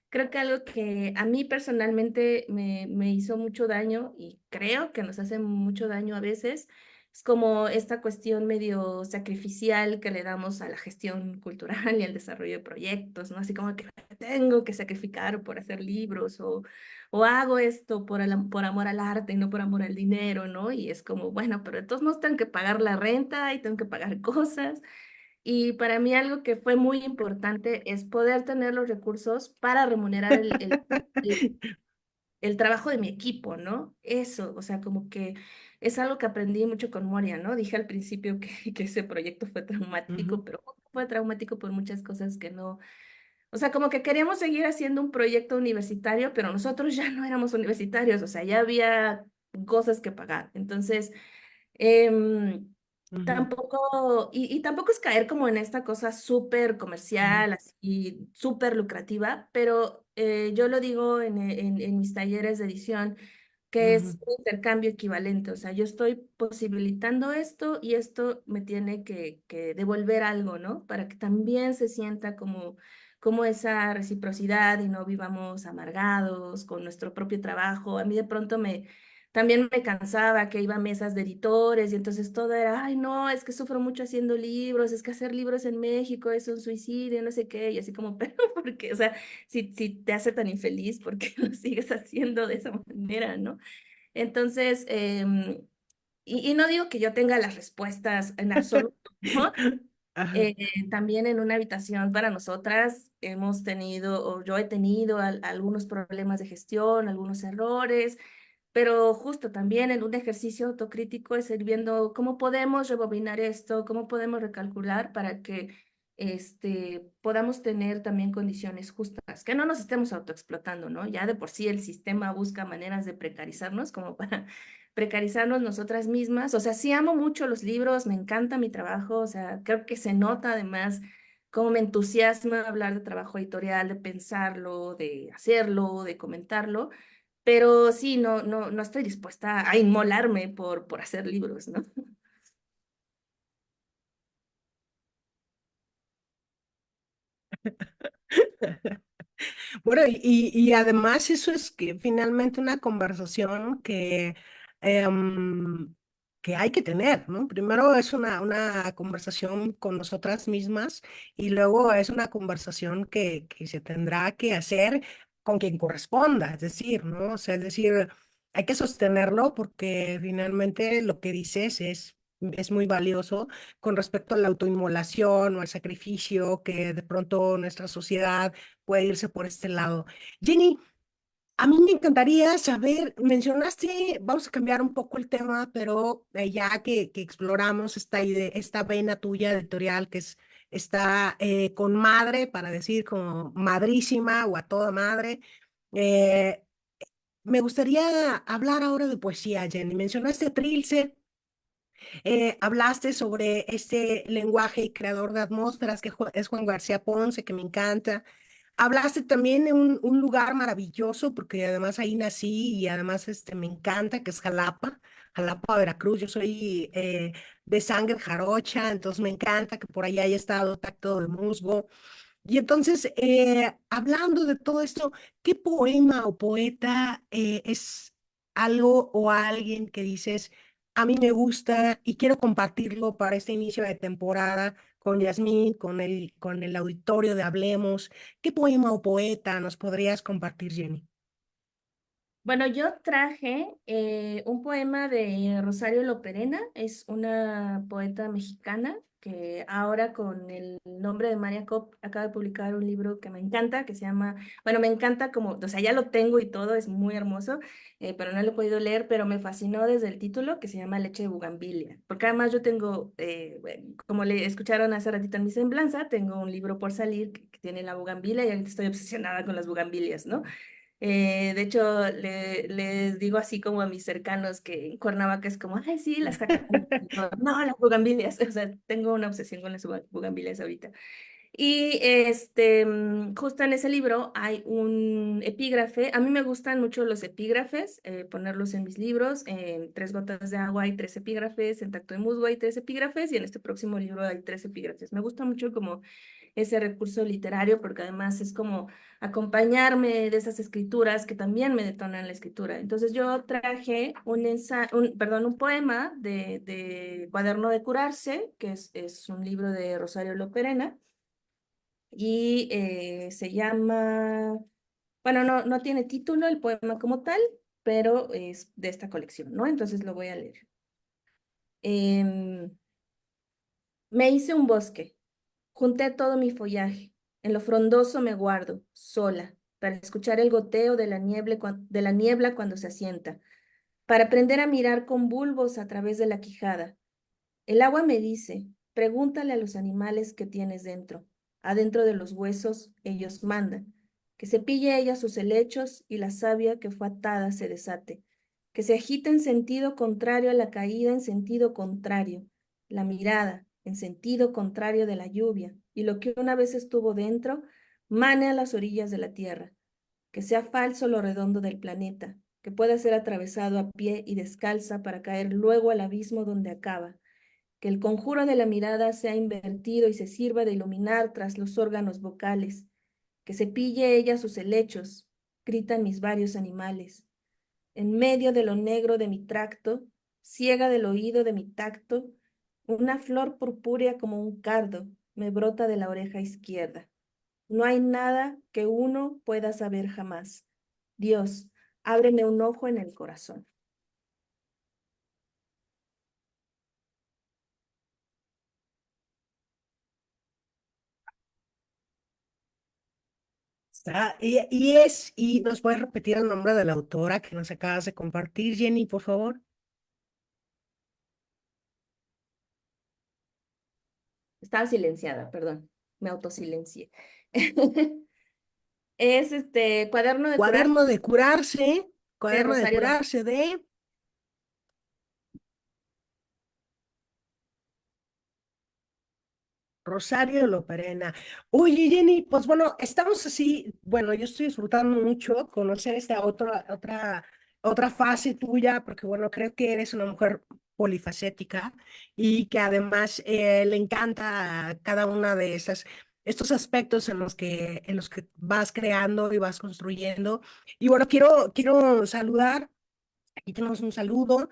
creo que algo que a mí personalmente me hizo mucho daño y creo que nos hace mucho daño a veces, es como esta cuestión medio sacrificial que le damos a la gestión cultural y al desarrollo de proyectos, ¿no? Así como que tengo que sacrificar por hacer libros o hago esto por amor al arte y no por amor al dinero, ¿no? Y es como, bueno, pero de todos modos tengo que pagar la renta y tengo que pagar cosas. Y para mí algo que fue muy importante es poder tener los recursos para remunerar el, el trabajo de mi equipo, ¿no? Eso, o sea, como que es algo que aprendí mucho con Moria, ¿no? Dije al principio que ese proyecto fue ujú. traumático, pero fue traumático por muchas cosas que no, o sea, como que queríamos seguir haciendo un proyecto universitario, pero nosotros ya no éramos universitarios, o sea, ya había cosas que pagar. Entonces, em, Ujú, tampoco, y tampoco es caer como en esta cosa súper ujú, comercial, así, súper lucrativa, pero yo lo digo en mis talleres de edición que ujú. es un intercambio equivalente, o sea, yo estoy posibilitando esto y esto me tiene que devolver algo, ¿no? Para que también se sienta como esa reciprocidad y no vivamos amargados con nuestro propio trabajo. A mí de pronto también me cansaba que iba a mesas de editores y entonces todo era, ay, no, es que sufro mucho haciendo libros, es que hacer libros en México es un suicidio, no sé qué, y así como, pero porque, o sea, si te hace tan infeliz, ¿por qué lo sigues haciendo de esa manera, no? Entonces, y no digo que yo tenga las respuestas en absoluto, ¿no? Ajá. También en una habitación para nosotras hemos tenido, o yo he tenido algunos problemas de gestión, algunos errores, pero justo también en un ejercicio autocrítico es ir viendo cómo podemos rebobinar esto, cómo podemos recalcular para que podamos tener también condiciones justas, que no nos estemos autoexplotando, ¿no? Ya de por sí el sistema busca maneras de precarizarnos como para precarizarnos nosotras mismas. O sea, sí amo mucho los libros, me encanta mi trabajo, o sea, creo que se nota además cómo me entusiasma hablar de trabajo editorial, de pensarlo, de hacerlo, de comentarlo, pero sí, no estoy dispuesta a inmolarme por hacer libros, ¿no? Bueno, y además eso es que finalmente una conversación que que hay que tener, ¿no? Primero es una conversación con nosotras mismas y luego es una conversación que se tendrá que hacer con quien corresponda, es decir, ¿no? O sea, es decir, hay que sostenerlo porque finalmente lo que dices es muy valioso con respecto a la autoinmolación o al sacrificio que de pronto nuestra sociedad puede irse por este lado. Jenny, a mí me encantaría saber, mencionaste, vamos a cambiar un poco el tema, pero ya que exploramos esta idea, esta vena tuya editorial que está con madre, para decir como madrísima o a toda madre, eh, me gustaría hablar ahora de poesía, Jenny. Mencionaste a Trilce, hablaste sobre este lenguaje y creador de atmósferas que es Juan García Ponce, que me encanta. Hablaste también de un lugar maravilloso, porque además ahí nací y además me encanta, que es Jalapa, Jalapa, Veracruz. Yo soy de sangre jarocha, entonces me encanta que por ahí haya estado Tacto de Musgo. Y entonces, hablando de todo esto, ¿qué poema o poeta es algo o alguien que dices, a mí me gusta y quiero compartirlo para este inicio de temporada con Yasmín, con el auditorio de Hablemos? ¿Qué poema o poeta nos podrías compartir, Jenny? Bueno, yo traje un poema de Rosario Loperena, es una poeta mexicana que ahora con el nombre de María Cop acaba de publicar un libro que me encanta, que se llama, bueno, me encanta como, o sea, ya lo tengo y todo, es muy hermoso, pero no lo he podido leer, pero me fascinó desde el título que se llama Leche de Bugambilia, porque además yo tengo, bueno, como le escucharon hace ratito en mi semblanza, tengo un libro por salir que tiene la bugambilia y ahorita estoy obsesionada con las bugambilias, ¿no? De hecho, les digo así como a mis cercanos que en Cuernavaca es como, ay, sí, las jacarandas. Y yo, no, las bugambilias. O sea, tengo una obsesión con las bugambilias ahorita. Y justo en ese libro hay un epígrafe. A mí me gustan mucho los epígrafes, ponerlos en mis libros. En Tres gotas de agua hay tres epígrafes, en Tacto de Musgo hay tres epígrafes y en este próximo libro hay tres epígrafes. Me gusta mucho como ese recurso literario porque además es como acompañarme de esas escrituras que también me detonan la escritura. Entonces yo traje perdón, un poema de Cuaderno de Curarse, que es un libro de Rosario Loperena y se llama, bueno, no tiene título el poema como tal, pero es de esta colección, ¿no? Entonces lo voy a leer. Em, Me hice un bosque, junté todo mi follaje, en lo frondoso me guardo, sola, para escuchar el goteo de de la niebla cuando se asienta, para aprender a mirar con bulbos a través de la quijada. El agua me dice, pregúntale a los animales que tienes dentro. Adentro de los huesos ellos mandan. Que se pille ella sus helechos y la savia que fue atada se desate. Que se agite en sentido contrario a la caída, en sentido contrario. La mirada, en sentido contrario de la lluvia. Y lo que una vez estuvo dentro, mane a las orillas de la tierra. Que sea falso lo redondo del planeta. Que pueda ser atravesado a pie y descalza para caer luego al abismo donde acaba, que el conjuro de la mirada sea invertido y se sirva de iluminar tras los órganos vocales, que se pille ella sus helechos, gritan mis varios animales. En medio de lo negro de mi tracto, ciega del oído de mi tacto, una flor purpúrea como un cardo me brota de la oreja izquierda. No hay nada que uno pueda saber jamás. Dios, ábreme un ojo en el corazón. Y nos puedes repetir el nombre de la autora que nos acabas de compartir, Jenny, por favor. Estaba silenciada, perdón, me autosilencié. Es Cuaderno de Curar Cuaderno de curarse, de cuaderno de Rosario López. curarse de Rosario Loperena. Oye, Jenny, pues bueno, estamos así, bueno, yo estoy disfrutando mucho conocer esta otra fase tuya, porque bueno, creo que eres una mujer polifacética y que además le encanta cada una de estos aspectos en los que vas creando y vas construyendo. Y bueno, quiero saludar Aquí tenemos un saludo.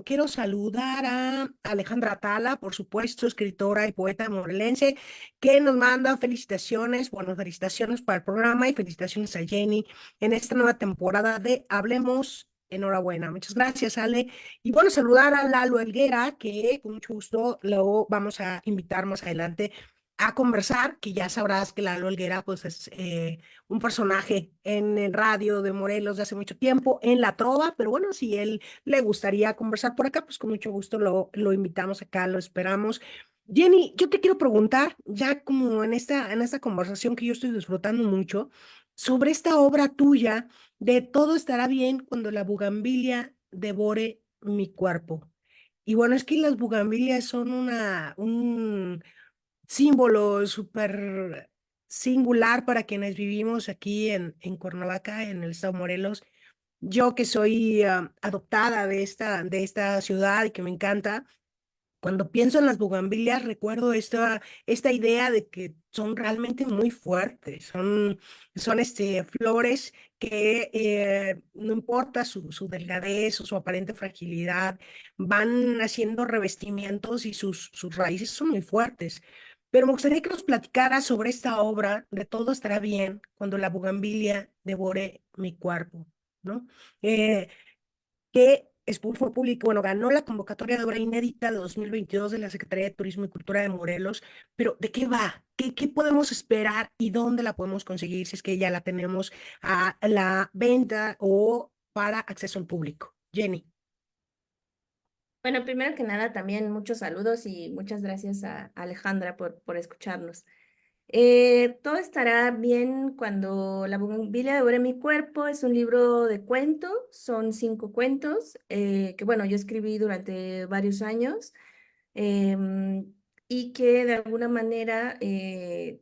Quiero saludar a Alejandra Atala, por supuesto, escritora y poeta morelense, que nos manda felicitaciones, bueno, felicitaciones para el programa y felicitaciones a Jenny en esta nueva temporada de Hablemos. Enhorabuena. Muchas gracias, Ale. Y bueno, saludar a Lalo Helguera, que con mucho gusto lo vamos a invitar más adelante a conversar, que ya sabrás que Lalo Helguera, pues es un personaje en el radio de Morelos de hace mucho tiempo, en La Trova, pero bueno, si él le gustaría conversar por acá, pues con mucho gusto lo invitamos acá, lo esperamos. Jenny, yo te quiero preguntar, ya como en esta conversación que yo estoy disfrutando mucho, sobre esta obra tuya de Todo estará bien cuando la bugambilia devore mi cuerpo. Y bueno, es que las bugambilias son un símbolo súper singular para quienes vivimos aquí en Cuernavaca, en el estado de Morelos. Yo que soy adoptada de esta ciudad y que me encanta, cuando pienso en las bugambilias, recuerdo esta idea de que son realmente muy fuertes, son flores que no importa su delgadez o su aparente fragilidad, van haciendo revestimientos y sus raíces son muy fuertes. Pero me gustaría que nos platicaras sobre esta obra de Todo estará bien cuando la bugambilia devore mi cuerpo, ¿no? Eh, que fue público, bueno, ganó la convocatoria de obra inédita de 2022 de la Secretaría de Turismo y Cultura de Morelos, pero ¿de qué va? ¿Qué podemos esperar y dónde la podemos conseguir si es que ya la tenemos a la venta o para acceso al público? Jenny. Bueno, primero que nada, también muchos saludos y muchas gracias a Alejandra por escucharnos. Todo estará bien cuando la bugambilia devore mi cuerpo. Es un libro de cuentos, son 5 cuentos que, bueno, yo escribí durante varios años em, y que de alguna manera,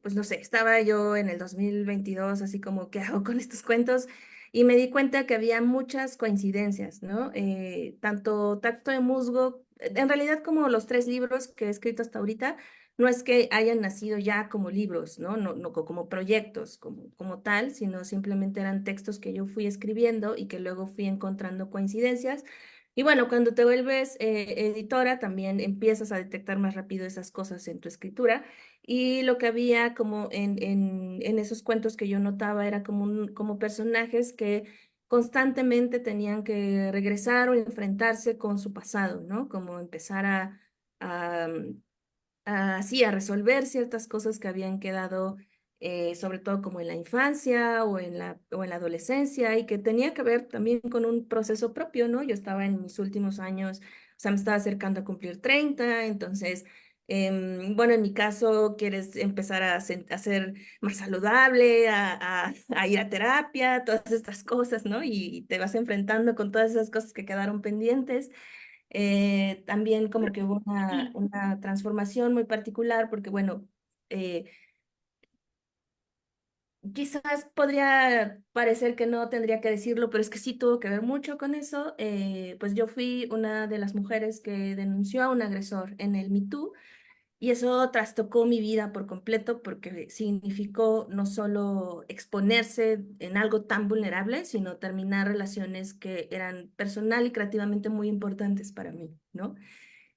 pues no sé, estaba yo en el 2022 así como, ¿qué hago con estos cuentos? Y me di cuenta que había muchas coincidencias, ¿no? Tanto Tacto de Musgo, en realidad como los 3 libros que he escrito hasta ahorita, no es que hayan nacido ya como libros, ¿no? No como proyectos, como tal, sino simplemente eran textos que yo fui escribiendo y que luego fui encontrando coincidencias. Y bueno, cuando te vuelves editora, también empiezas a detectar más rápido esas cosas en tu escritura. Y lo que había como en esos cuentos que yo notaba era como personajes que constantemente tenían que regresar o enfrentarse con su pasado, ¿no? Como empezar a, sí, a resolver ciertas cosas que habían quedado, sobre todo como en la infancia o en la adolescencia, y que tenía que ver también con un proceso propio, ¿no? Yo estaba en mis últimos años, o sea, me estaba acercando a cumplir 30, entonces, bueno, en mi caso, quieres empezar a ser más saludable, a ir a terapia, todas estas cosas, ¿no? Y te vas enfrentando con todas esas cosas que quedaron pendientes. También como que hubo una transformación muy particular porque, bueno, eh, quizás podría parecer que no tendría que decirlo, pero es que sí tuvo que ver mucho con eso. Pues yo fui una de las mujeres que denunció a un agresor en el Me Too. Y eso trastocó mi vida por completo porque significó no solo exponerse en algo tan vulnerable, sino terminar relaciones que eran personal y creativamente muy importantes para mí, ¿no?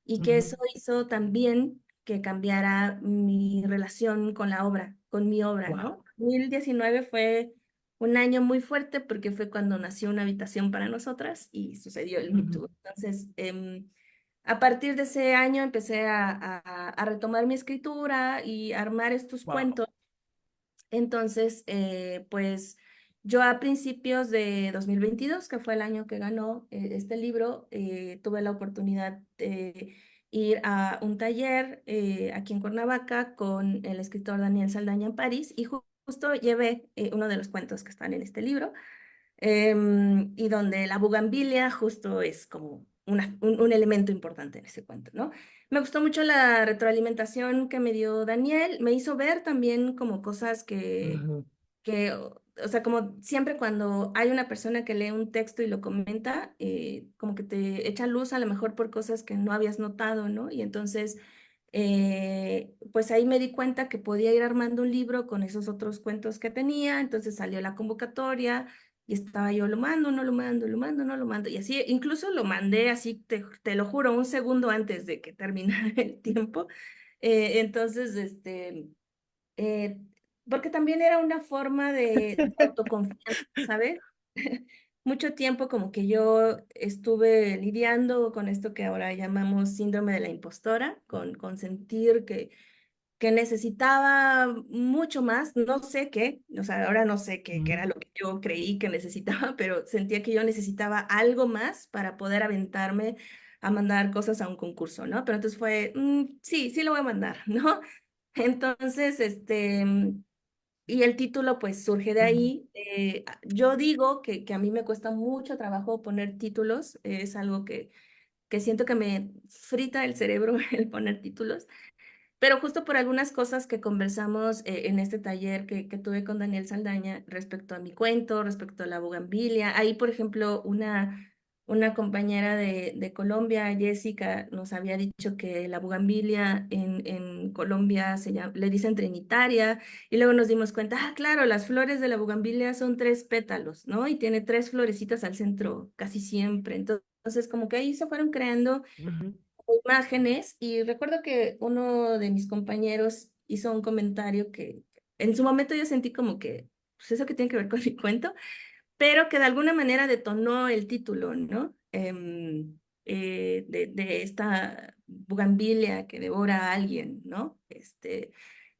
Y que eso hizo también que cambiara mi relación con la obra, con mi obra, ¿no? Wow. 2019 fue un año muy fuerte porque fue cuando nació Una habitación para nosotras y sucedió el Me Too. Entonces, a partir de ese año empecé a retomar mi escritura y armar estos Wow. cuentos. Entonces, pues yo a principios de 2022, que fue el año que ganó este libro, tuve la oportunidad de ir a un taller aquí en Cuernavaca con el escritor Daniel Saldaña en París y justo llevé uno de los cuentos que están en este libro, y donde la bugambilia justo es como un elemento importante en ese cuento, ¿no? Me gustó mucho la retroalimentación que me dio Daniel, me hizo ver también como cosas o sea, como siempre cuando hay una persona que lee un texto y lo comenta, como que te echa luz a lo mejor por cosas que no habías notado, ¿no? Y entonces, pues ahí me di cuenta que podía ir armando un libro con esos otros cuentos que tenía, entonces salió la convocatoria y estaba yo, lo mando, no lo mando, lo mando, no lo mando. Y así, incluso lo mandé así, te lo juro, un segundo antes de que terminara el tiempo. Entonces, eh, porque también era una forma de autoconfianza, ¿sabes? Mucho tiempo como que yo estuve lidiando con esto que ahora llamamos síndrome de la impostora, con sentir que necesitaba mucho más, no sé qué, o sea, ahora no sé qué Ujú, era lo que yo creí que necesitaba, pero sentía que yo necesitaba algo más para poder aventarme a mandar cosas a un concurso, ¿no? Pero entonces fue, sí, sí lo voy a mandar, ¿no? Entonces, y el título pues surge de ujú, ahí. Yo digo que a mí me cuesta mucho trabajo poner títulos, es algo que siento que me frita el cerebro el poner títulos. Pero justo por algunas cosas que conversamos en este taller que tuve con Daniel Saldaña respecto a mi cuento, respecto a la bugambilia. Ahí, por ejemplo, una compañera de Colombia, Jessica, nos había dicho que la bugambilia en Colombia le dicen trinitaria, y luego nos dimos cuenta, ah, claro, las flores de la bugambilia son tres pétalos, ¿no? Y tiene tres florecitas al centro casi siempre. Entonces, como que ahí se fueron creando ujú, imágenes y recuerdo que uno de mis compañeros hizo un comentario que en su momento yo sentí como que, pues eso que tiene que ver con mi cuento, pero que de alguna manera detonó el título, ¿no? De esta bugambilia que devora a alguien, ¿no?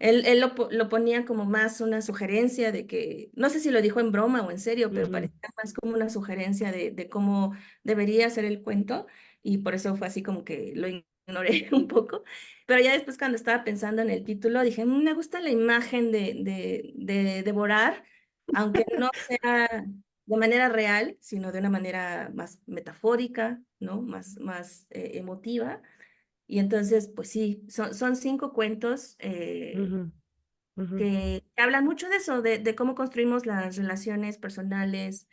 Él lo ponía como más una sugerencia de que, no sé si lo dijo en broma o en serio, pero ujú, parecía más como una sugerencia de cómo debería ser el cuento, y por eso fue así como que lo ignoré un poco. Pero ya después cuando estaba pensando en el título, dije, Me gusta la imagen de devorar, aunque no sea de manera real, sino de una manera más metafórica, ¿no? Más emotiva. Y entonces, pues sí, son cinco cuentos ujú, ujú. que hablan mucho de eso, de cómo construimos las relaciones personales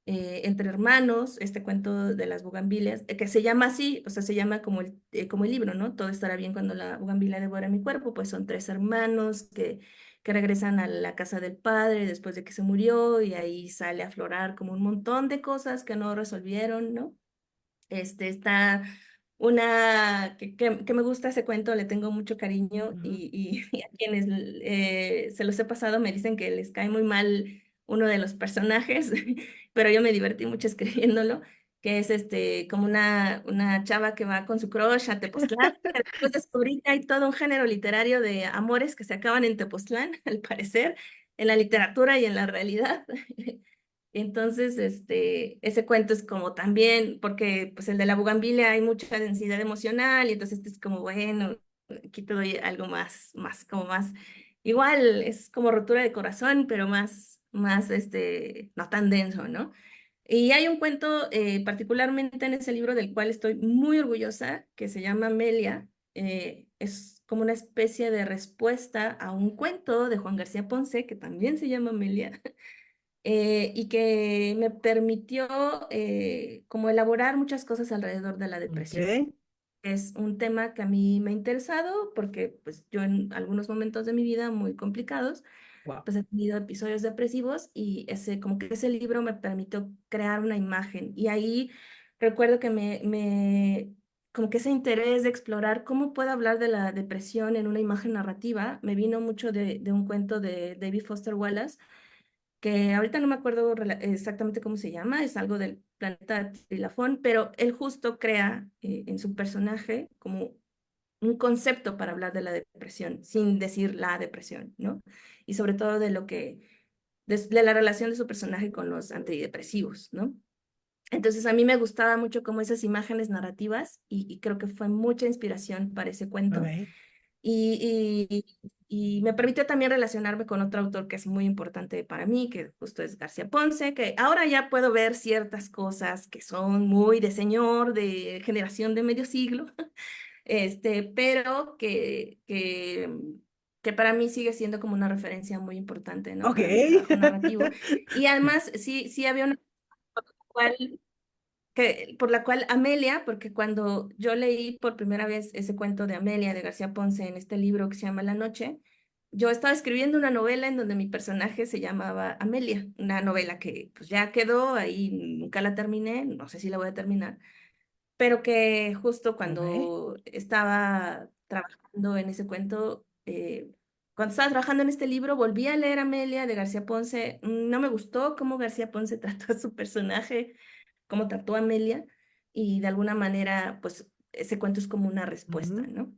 entre hermanos, este cuento de las bugambilias, que se llama así, o sea, se llama como el libro, ¿no? Todo estará bien cuando la bugambilia devora mi cuerpo, pues son tres hermanos que regresan a la casa del padre después de que se murió, y ahí sale a aflorar como un montón de cosas que no resolvieron, ¿no? Está que me gusta ese cuento, le tengo mucho cariño, Ujú, y a quienes se los he pasado me dicen que les cae muy mal uno de los personajes, pero yo me divertí mucho escribiéndolo, que es como una chava que va con su crush a Tepoztlán, que después descubrí que hay todo un género literario de amores que se acaban en Tepoztlán, al parecer, en la literatura y en la realidad. Entonces, ese cuento es como también, porque pues el de la bugambilia hay mucha densidad emocional, y entonces este es como, bueno, aquí te doy algo como más, igual es como rotura de corazón, pero más, no tan denso, ¿no? Y hay un cuento particularmente en ese libro del cual estoy muy orgullosa, que se llama Amelia. Es como una especie de respuesta a un cuento de Juan García Ponce, que también se llama Amelia, y que me permitió como elaborar muchas cosas alrededor de la ok, depresión. Es un tema que a mí me ha interesado porque pues yo en algunos momentos de mi vida muy complicados wow. pues he tenido episodios depresivos, y como que ese libro me permitió crear una imagen, y ahí recuerdo que como que ese interés de explorar cómo puedo hablar de la depresión en una imagen narrativa me vino mucho de un cuento de David Foster Wallace, que ahorita no me acuerdo exactamente cómo se llama, es algo del planeta Trilafón, pero él justo crea en su personaje como un concepto para hablar de la depresión, sin decir la depresión, ¿no? Y sobre todo de la relación de su personaje con los antidepresivos, ¿no? Entonces a mí me gustaba mucho como esas imágenes narrativas, y creo que fue mucha inspiración para ese cuento. Ok. Y me permitió también relacionarme con otro autor que es muy importante para mí, que justo es García Ponce, que ahora ya puedo ver ciertas cosas que son muy de señor, de generación de medio siglo, pero que para mí sigue siendo como una referencia muy importante, ¿no? Ok. Para mi trabajo narrativo. Y además, sí había una cual por la cual Amelia, porque cuando yo leí por primera vez ese cuento de Amelia de García Ponce en este libro que se llama La Noche, yo estaba escribiendo una novela en donde mi personaje se llamaba Amelia, una novela que pues ya quedó ahí, nunca la terminé, no sé si la voy a terminar, pero que justo Ok. cuando estaba trabajando en ese cuento, cuando estaba trabajando en este libro, volví a leer Amelia de García Ponce. No me gustó cómo García Ponce trató a su personaje, cómo trató a Amelia, y de alguna manera, pues ese cuento es como una respuesta, Ujú. ¿no?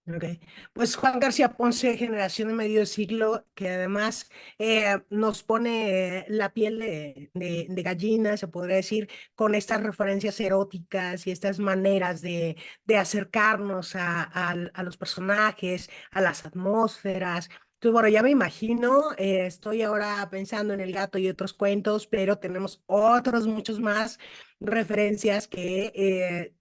Ok. Pues Juan García Ponce, Generación de Medio Siglo, que además nos pone la piel de gallina, se podría decir, con estas referencias eróticas y estas maneras de acercarnos a los personajes, a las atmósferas. Entonces, bueno, ya me imagino, estoy ahora pensando en El Gato y otros cuentos, pero tenemos otros muchos más referencias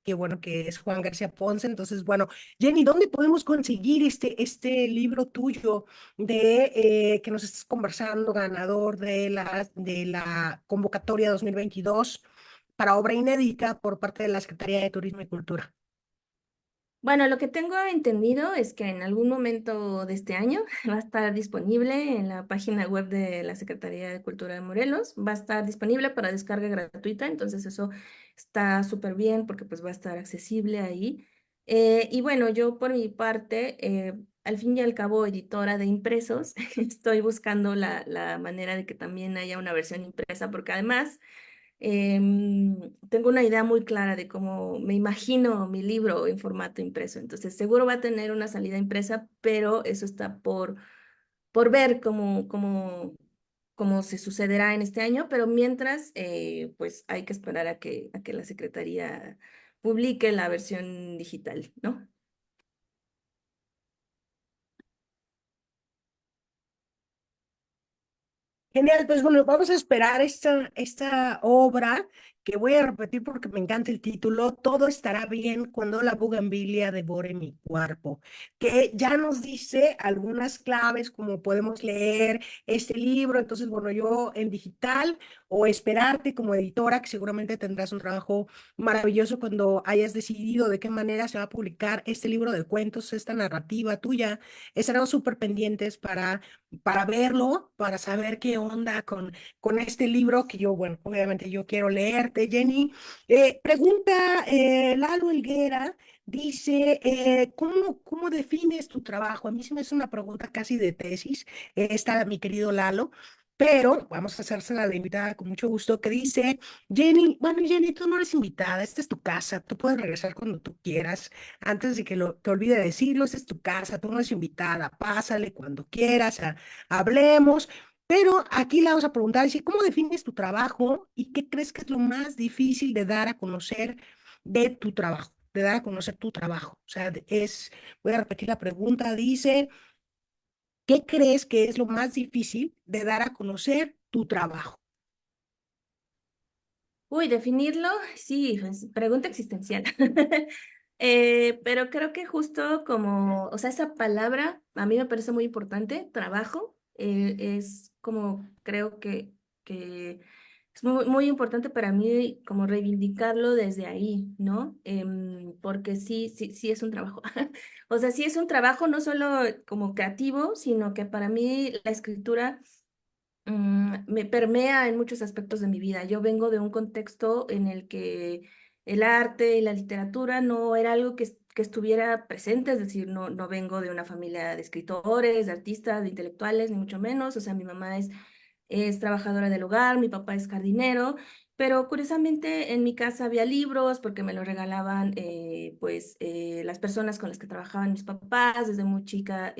bueno, que es Juan García Ponce. Entonces, bueno. Jenny, ¿dónde podemos conseguir este libro tuyo que nos estás conversando, ganador de la convocatoria 2022 para obra inédita por parte de la Secretaría de Turismo y Cultura? Bueno, lo que tengo entendido es que en algún momento de este año va a estar disponible en la página web de la Secretaría de Cultura de Morelos. Va a estar disponible para descarga gratuita, entonces eso está súper bien porque pues va a estar accesible ahí. Y bueno, yo por mi parte, al fin y al cabo, editora de impresos, estoy buscando la manera de que también haya una versión impresa, porque además tengo una idea muy clara de cómo me imagino mi libro en formato impreso. Entonces, seguro va a tener una salida impresa, pero eso está por ver cómo se sucederá en este año. Pero mientras, pues hay que esperar a que la Secretaría publique la versión digital, ¿no? Genial, pues bueno, vamos a esperar esta obra que voy a repetir porque me encanta el título. Todo estará bien cuando la bugambilia devore mi cuerpo, que ya nos dice algunas claves como podemos leer este libro. Entonces, bueno, yo en digital o esperarte como editora, que seguramente tendrás un trabajo maravilloso cuando hayas decidido de qué manera se va a publicar este libro de cuentos, esta narrativa tuya. Estaremos súper pendientes para verlo, para saber qué onda con este libro que yo, bueno, obviamente yo quiero leerte, Jenny. Pregunta Lalo Helguera, dice, ¿cómo defines tu trabajo? A mí se me hace una pregunta casi de tesis, está mi querido Lalo. Pero vamos a hacérsela a la invitada con mucho gusto, que dice, Jenny, bueno, Jenny, tú no eres invitada, esta es tu casa, tú puedes regresar cuando tú quieras, antes de que te olvide decirlo, esta es tu casa, tú no eres invitada, pásale cuando quieras, hablemos. Pero aquí le vamos a preguntar, dice, ¿cómo defines tu trabajo y qué crees que es lo más difícil de dar a conocer de tu trabajo? De dar a conocer tu trabajo. O sea, voy a repetir la pregunta, dice, ¿qué crees que es lo más difícil de dar a conocer tu trabajo? Uy, definirlo, sí, es pregunta existencial. Pero creo que justo como, o sea, esa palabra a mí me parece muy importante, trabajo, es como creo que es muy importante para mí como reivindicarlo desde ahí, ¿no? Porque sí es un trabajo. O sea, sí es un trabajo no solo como creativo, sino que para mí la escritura me permea en muchos aspectos de mi vida. Yo vengo de un contexto en el que el arte y la literatura no era algo que estuviera presente, es decir, no vengo de una familia de escritores, de artistas, de intelectuales, ni mucho menos. O sea, mi mamá es trabajadora del hogar, mi papá es jardinero, pero curiosamente en mi casa había libros porque me los regalaban las personas con las que trabajaban mis papás desde muy chica.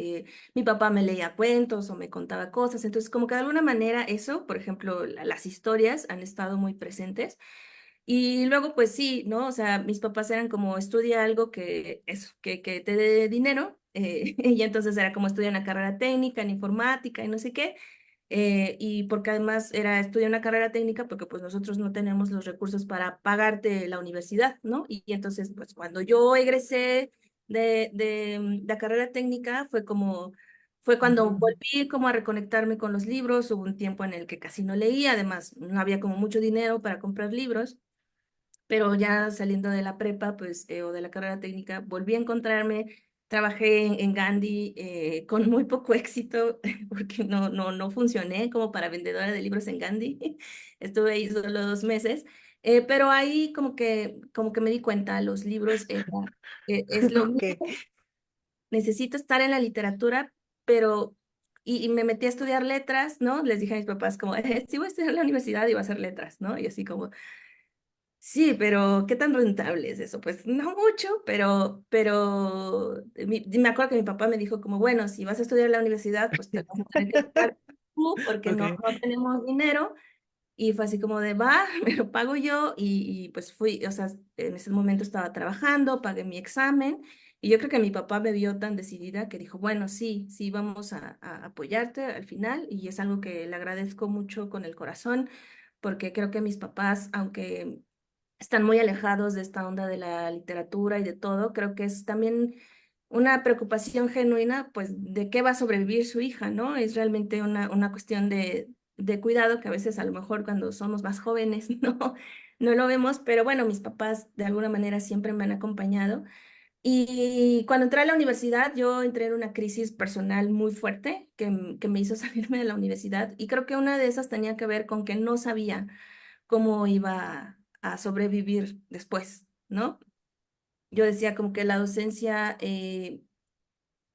Mi papá me leía cuentos o me contaba cosas, entonces como que de alguna manera eso, por ejemplo, las historias han estado muy presentes. Y luego, pues sí, ¿no? O sea, mis papás eran como estudia algo que te dé dinero, y entonces era como estudia una carrera técnica en informática y no sé qué. Y porque además era estudiar una carrera técnica porque pues nosotros no tenemos los recursos para pagarte la universidad, ¿no? Y entonces pues cuando yo egresé de la carrera técnica fue cuando Ujú. volví como a reconectarme con los libros. Hubo un tiempo en el que casi no leía, además no había como mucho dinero para comprar libros. pero ya saliendo de la prepa, pues, o de la carrera técnica, volví a encontrarme, trabajé en Gandhi con muy poco éxito, porque no funcioné como para vendedora de libros en Gandhi, estuve ahí solo 2 meses, pero ahí como que me di cuenta, los libros es lo mío, Ok, necesito estar en la literatura, pero... Y me metí a estudiar letras, ¿no? Les dije a mis papás como, sí voy a estudiar en la universidad y voy a hacer letras, ¿no? Y así como, sí, pero ¿qué tan rentable es eso? Pues no mucho, pero me acuerdo que mi papá me dijo como, bueno, si vas a estudiar en la universidad, pues te vas a tener que pagar tú porque ok. no tenemos dinero. Y fue así como de, va, me lo pago yo. Y pues fui, o sea, en ese momento estaba trabajando, pagué mi examen. Y yo creo que mi papá me vio tan decidida que dijo, bueno, sí, sí, vamos a apoyarte al final. Y es algo que le agradezco mucho con el corazón, porque creo que mis papás, aunque están muy alejados de esta onda de la literatura y de todo. Creo que es también una preocupación genuina, pues, de qué va a sobrevivir su hija, ¿no? Es realmente una cuestión de cuidado que a veces a lo mejor cuando somos más jóvenes no lo vemos, pero bueno, mis papás de alguna manera siempre me han acompañado. Y cuando entré a la universidad, yo entré en una crisis personal muy fuerte que me hizo salirme de la universidad y creo que una de esas tenía que ver con que no sabía cómo iba a sobrevivir después, ¿no? Yo decía como que la docencia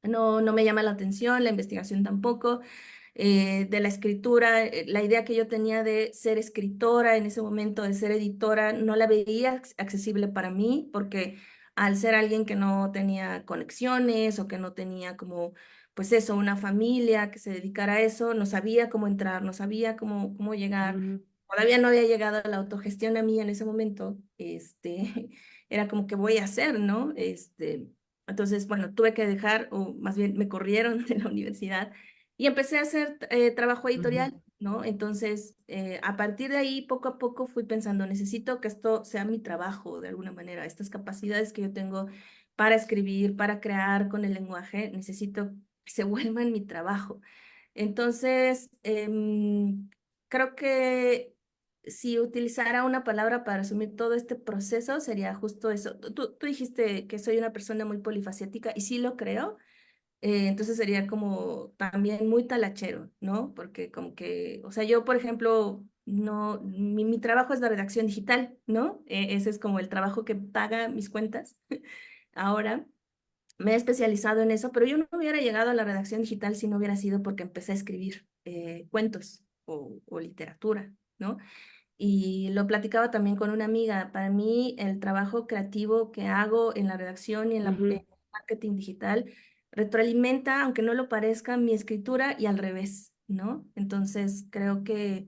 no me llama la atención, la investigación tampoco, de la escritura, la idea que yo tenía de ser escritora en ese momento, de ser editora, no la veía accesible para mí, porque al ser alguien que no tenía conexiones o que no tenía como, pues eso, una familia que se dedicara a eso, no sabía cómo entrar, no sabía cómo llegar. Mm, Todavía no había llegado a la autogestión a mí en ese momento, era como que voy a hacer, ¿no? Entonces, bueno, tuve que dejar, o más bien me corrieron de la universidad y empecé a hacer trabajo ujú, editorial, ¿no? Entonces, a partir de ahí, poco a poco fui pensando, necesito que esto sea mi trabajo de alguna manera, estas capacidades que yo tengo para escribir, para crear con el lenguaje, necesito que se vuelvan mi trabajo. Entonces, creo que si utilizara una palabra para resumir todo este proceso, sería justo eso. Tú dijiste que soy una persona muy polifacética y sí lo creo. Entonces sería como también muy talachero, ¿no? Porque como que, o sea, yo, por ejemplo, no, mi trabajo es la redacción digital, ¿no? Ese es como el trabajo que paga mis cuentas ahora. Me he especializado en eso, pero yo no hubiera llegado a la redacción digital si no hubiera sido porque empecé a escribir cuentos o literatura, ¿no? Y lo platicaba también con una amiga. Para mí, el trabajo creativo que hago en la redacción y en ujú. el marketing digital retroalimenta, aunque no lo parezca, mi escritura y al revés, ¿no? Entonces, creo que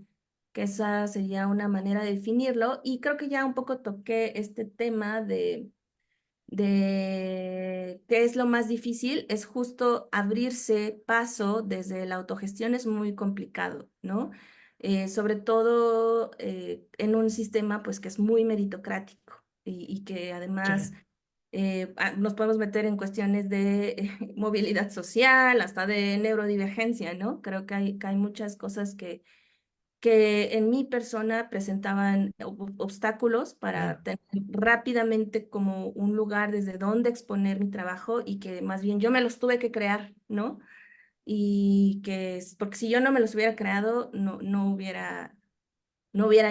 esa sería una manera de definirlo. Y creo que ya un poco toqué este tema de qué es lo más difícil, es justo abrirse paso desde la autogestión es muy complicado, ¿no? Sobre todo en un sistema pues que es muy meritocrático y que Sí. además nos podemos meter en cuestiones de movilidad social, hasta de neurodivergencia, ¿no? Creo que hay muchas cosas que en mi persona presentaban obstáculos para Claro. tener rápidamente como un lugar desde donde exponer mi trabajo y que más bien yo me los tuve que crear, ¿no? Y porque si yo no me los hubiera creado, no hubiera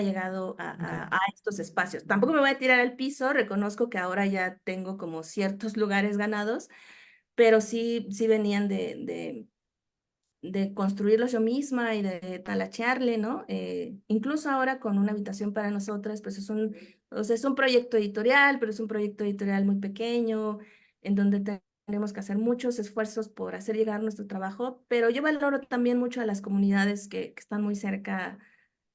llegado Ya. a estos espacios. Tampoco me voy a tirar al piso, reconozco que ahora ya tengo como ciertos lugares ganados, pero sí venían de construirlos yo misma y de talachearle, ¿no? Incluso ahora con una habitación para nosotras, pues o sea, es un proyecto editorial, pero es un proyecto editorial muy pequeño, en donde tenemos que hacer muchos esfuerzos por hacer llegar nuestro trabajo, pero yo valoro también mucho a las comunidades que están muy cerca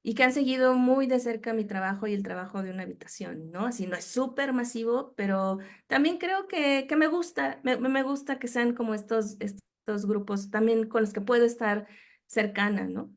y que han seguido muy de cerca mi trabajo y el trabajo de una habitación, ¿no? Así no es súper masivo, pero también creo que me gusta, me gusta que sean como estos grupos también con los que puedo estar cercana, ¿no?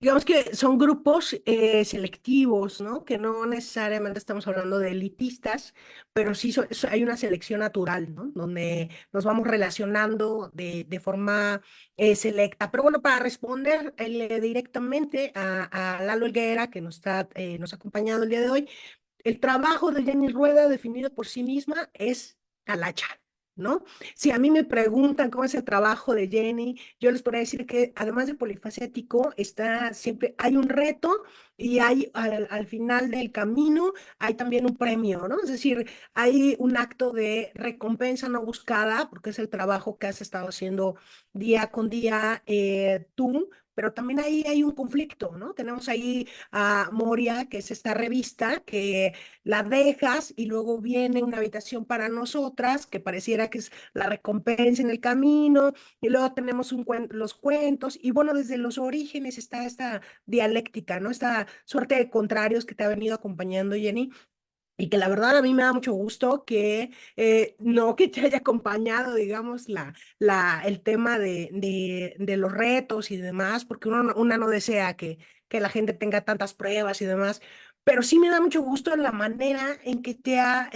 Digamos que son grupos selectivos, ¿no? Que no necesariamente estamos hablando de elitistas, pero sí hay una selección natural, ¿no? Donde nos vamos relacionando de forma selecta. Pero bueno, para responder directamente a Lalo Helguera, que nos ha acompañado el día de hoy, el trabajo de Jenny Rueda, definido por sí misma, es talacha, ¿no? Si a mí me preguntan cómo es el trabajo de Jenny, yo les podría decir que además de polifacético, hay un reto y hay al final del camino, hay también un premio, ¿no? Es decir, hay un acto de recompensa no buscada, porque es el trabajo que has estado haciendo día con día tú, pero también ahí hay un conflicto, ¿no? Tenemos ahí a Moria, que es esta revista que la dejas y luego viene una habitación para nosotras, que pareciera que es la recompensa en el camino, y luego tenemos los cuentos, y bueno, desde los orígenes está esta dialéctica, ¿no? Esta suerte de contrarios que te ha venido acompañando, Jenny. Y que la verdad a mí me da mucho gusto que no que te haya acompañado, digamos, el tema de los retos y demás, porque una no desea que la gente tenga tantas pruebas y demás, pero sí me da mucho gusto la manera en que te ha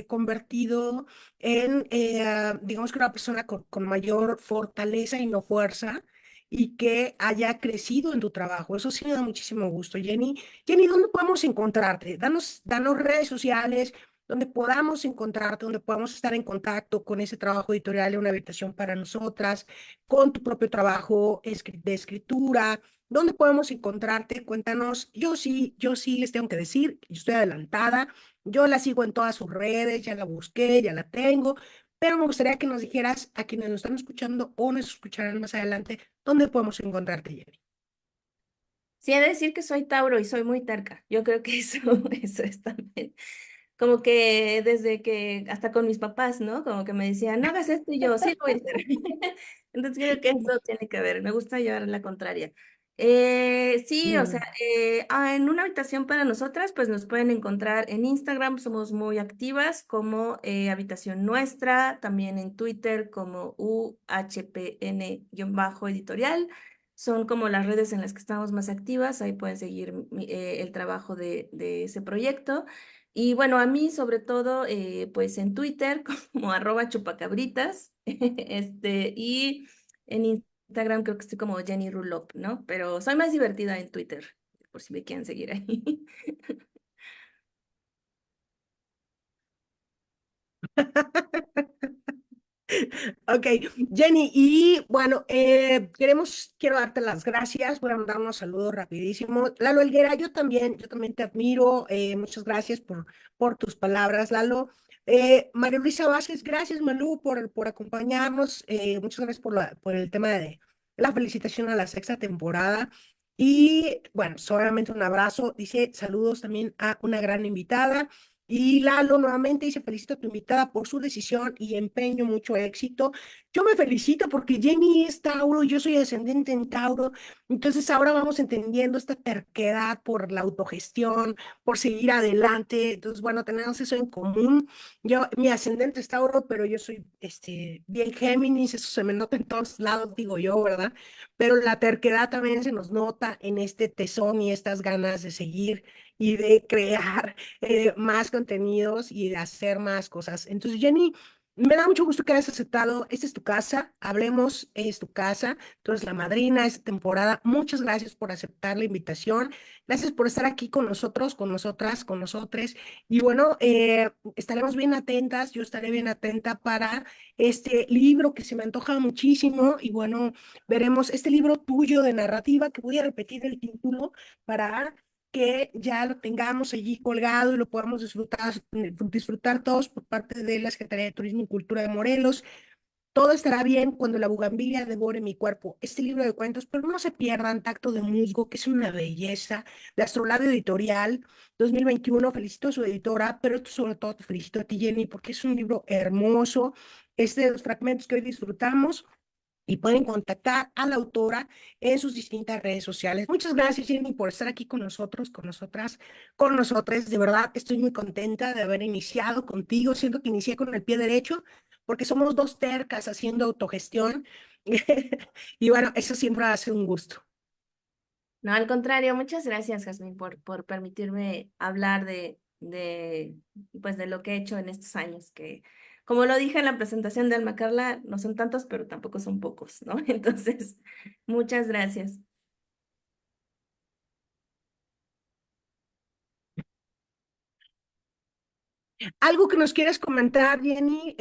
convertido en, digamos que una persona con mayor fortaleza y no fuerza, y que haya crecido en tu trabajo. Eso sí me da muchísimo gusto, Jenny. Jenny, ¿dónde podemos encontrarte? Danos redes sociales donde podamos encontrarte, donde podamos estar en contacto con ese trabajo editorial de una habitación para nosotras, con tu propio trabajo de escritura. ¿Dónde podemos encontrarte? Cuéntanos. Yo sí les tengo que decir, yo estoy adelantada, yo la sigo en todas sus redes, ya la busqué, ya la tengo, pero me gustaría que nos dijeras a quienes nos están escuchando o nos escucharán más adelante, ¿dónde podemos encontrarte, Jenny? Sí, he de decir que soy Tauro y soy muy terca. Yo creo que eso, eso es también. Como que desde que, hasta con mis papás, ¿no? Como que me decían, no hagas esto y yo, sí lo voy a hacer. Entonces creo que eso tiene que ver. Me gusta llevar la contraria. Sí, o sea, Mm. en una habitación para nosotras, pues nos pueden encontrar en Instagram, somos muy activas como Habitación Nuestra, también en Twitter como UHPN-editorial. Son como las redes en las que estamos más activas, ahí pueden seguir el trabajo de ese proyecto. Y bueno, a mí sobre todo, pues en Twitter como @chupacabritas, y en Instagram creo que estoy como Jenny Rulop, ¿no? Pero soy más divertida en Twitter, por si me quieren seguir ahí. Ok, Jenny, y bueno, quiero darte las gracias, voy a mandar unos saludos rapidísimos. Lalo Helguera, yo también te admiro, muchas gracias por tus palabras, Lalo. María Luisa Vázquez, gracias, Malú, por acompañarnos, muchas gracias por el tema de la felicitación a la sexta temporada. Y bueno, solamente un abrazo, dice saludos también a una gran invitada. Y Lalo nuevamente dice, felicito a tu invitada por su decisión y empeño, mucho éxito. Yo me felicito porque Jenny es Tauro, yo soy ascendente en Tauro, entonces ahora vamos entendiendo esta terquedad por la autogestión, por seguir adelante. Entonces, bueno, tenemos eso en común. Mi ascendente es Tauro, pero yo soy bien Géminis, eso se me nota en todos lados, digo yo, ¿verdad? Pero la terquedad también se nos nota en este tesón y estas ganas de seguir y de crear más contenidos y de hacer más cosas. Entonces, Jenny, me da mucho gusto que hayas aceptado. Esta es tu casa, hablemos, es tu casa. Tú eres la madrina de esta temporada. Muchas gracias por aceptar la invitación. Gracias por estar aquí con nosotros, con nosotras, con nosotres. Y bueno, estaremos bien atentas. Yo estaré bien atenta para este libro que se me antoja muchísimo. Y bueno, veremos este libro tuyo de narrativa, que voy a repetir el título para que ya lo tengamos allí colgado y lo podamos disfrutar todos por parte de la Secretaría de Turismo y Cultura de Morelos. Todo estará bien cuando la bugambilia devore mi cuerpo. Este libro de cuentos, pero no se pierdan Tacto de Musgo, que es una belleza, de Astrolabio Editorial 2021. Felicito a su editora, pero sobre todo te felicito a ti, Jenny, porque es un libro hermoso. Este de los fragmentos que hoy disfrutamos, y pueden contactar a la autora en sus distintas redes sociales. Muchas gracias, Jenny, por estar aquí con nosotros, con nosotras, con nosotros. De verdad, estoy muy contenta de haber iniciado contigo. Siento que inicié con el pie derecho, porque somos dos tercas haciendo autogestión. Y bueno, eso siempre va a ser un gusto. No, al contrario, muchas gracias, Jazmín, por permitirme hablar pues, de lo que he hecho en estos años, que, como lo dije en la presentación de Alma Carla, no son tantos, pero tampoco son pocos, ¿no? Entonces, muchas gracias. Algo que nos quieras comentar, Jenny,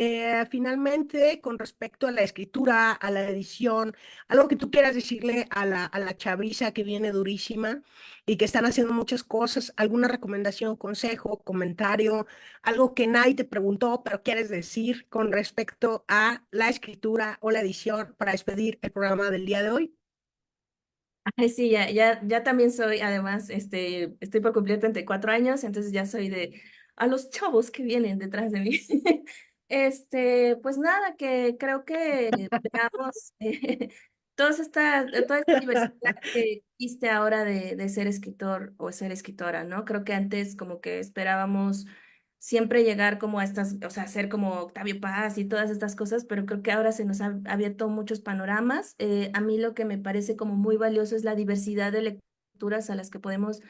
finalmente con respecto a la escritura, a la edición, algo que tú quieras decirle a la chaviza que viene durísima y que están haciendo muchas cosas, alguna recomendación, consejo, comentario, algo que nadie te preguntó, pero quieres decir con respecto a la escritura o la edición para despedir el programa del día de hoy. Ay, sí, ya también soy, además, estoy por cumplir 34 años, entonces ya soy de a los chavos que vienen detrás de mí. Pues nada, que creo que veamos toda esta diversidad que existe ahora de ser escritor o ser escritora, ¿no? Creo que antes como que esperábamos siempre llegar como a estas, o sea, ser como Octavio Paz y todas estas cosas, pero creo que ahora se nos ha abierto muchos panoramas. A mí lo que me parece como muy valioso es la diversidad de lecturas a las que podemos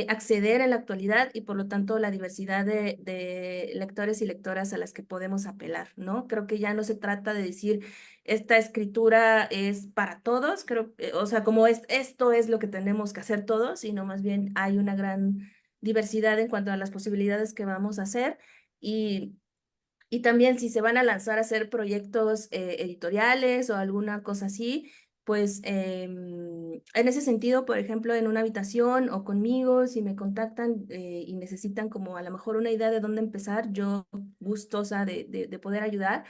acceder en la actualidad y por lo tanto la diversidad de lectores y lectoras a las que podemos apelar, ¿no? Creo que ya no se trata de decir esta escritura es para todos, creo, o sea, como esto es lo que tenemos que hacer todos, sino más bien hay una gran diversidad en cuanto a las posibilidades que vamos a hacer y, y también si se van a lanzar a hacer proyectos editoriales o alguna cosa así, pues en ese sentido, por ejemplo, en una habitación o conmigo, si me contactan y necesitan como a lo mejor una idea de dónde empezar, yo gustosa de poder ayudar.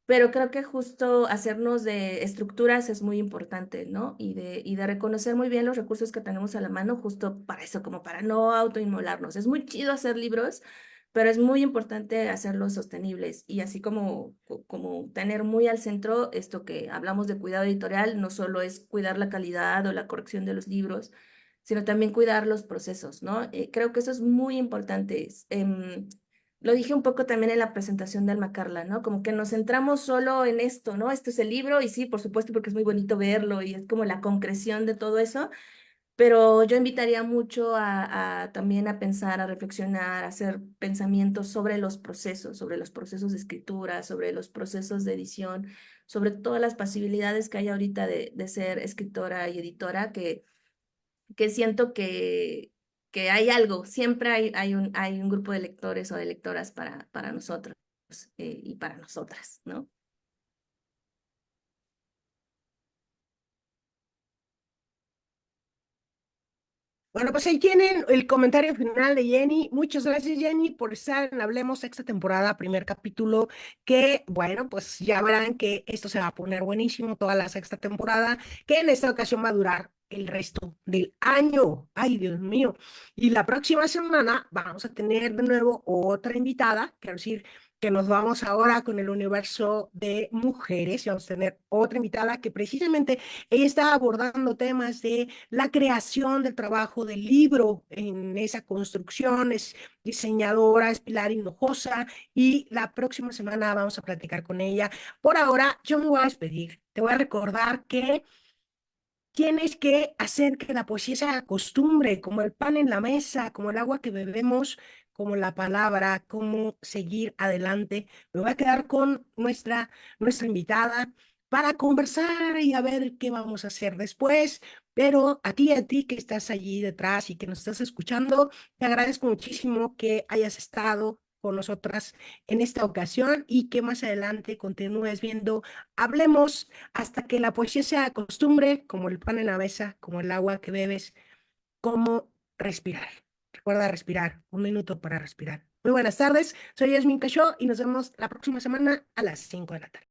Pero creo que justo hacernos de estructuras es muy importante, ¿no? Y de reconocer muy bien los recursos que tenemos a la mano, justo para eso, como para no autoinmolarnos. Es muy chido hacer libros, pero es muy importante hacerlos sostenibles. Y así como tener muy al centro esto que hablamos de cuidado editorial, no solo es cuidar la calidad o la corrección de los libros, sino también cuidar los procesos, ¿no? Creo que eso es muy importante. Lo dije un poco también en la presentación de Alma Carla, ¿no? Como que nos centramos solo en esto, ¿no? Este es el libro y sí, por supuesto, porque es muy bonito verlo y es como la concreción de todo eso, pero yo invitaría mucho a también a pensar, a reflexionar, a hacer pensamientos sobre los procesos de escritura, sobre los procesos de edición, sobre todas las posibilidades que hay ahorita de ser escritora y editora que siento que hay algo, siempre hay un grupo de lectores o de lectoras para nosotros y para nosotras, ¿no? Bueno, pues ahí tienen el comentario final de Jenny. Muchas gracias, Jenny, por estar en Hablemos esta temporada, primer capítulo, que bueno, pues ya verán que esto se va a poner buenísimo, toda la sexta temporada, que en esta ocasión va a durar el resto del año. Ay, Dios mío. Y la próxima semana vamos a tener de nuevo otra invitada, quiero decir, que nos vamos ahora con el universo de mujeres y vamos a tener otra invitada que precisamente ella está abordando temas de la creación del trabajo del libro en esa construcción, es diseñadora, es Pilar Hinojosa y la próxima semana vamos a platicar con ella. Por ahora, yo me voy a despedir. Te voy a recordar que tienes que hacer que la poesía sea costumbre, como el pan en la mesa, como el agua que bebemos, como la palabra, cómo seguir adelante. Me voy a quedar con nuestra invitada para conversar y a ver qué vamos a hacer después. Pero a ti que estás allí detrás y que nos estás escuchando, te agradezco muchísimo que hayas estado con nosotras en esta ocasión y que más adelante continúes viendo. Hablemos hasta que la poesía sea costumbre, como el pan en la mesa, como el agua que bebes, como respirar. Recuerda respirar, un minuto para respirar. Muy buenas tardes, soy Yasmin Cachó y nos vemos la próxima semana a las 5 de la tarde.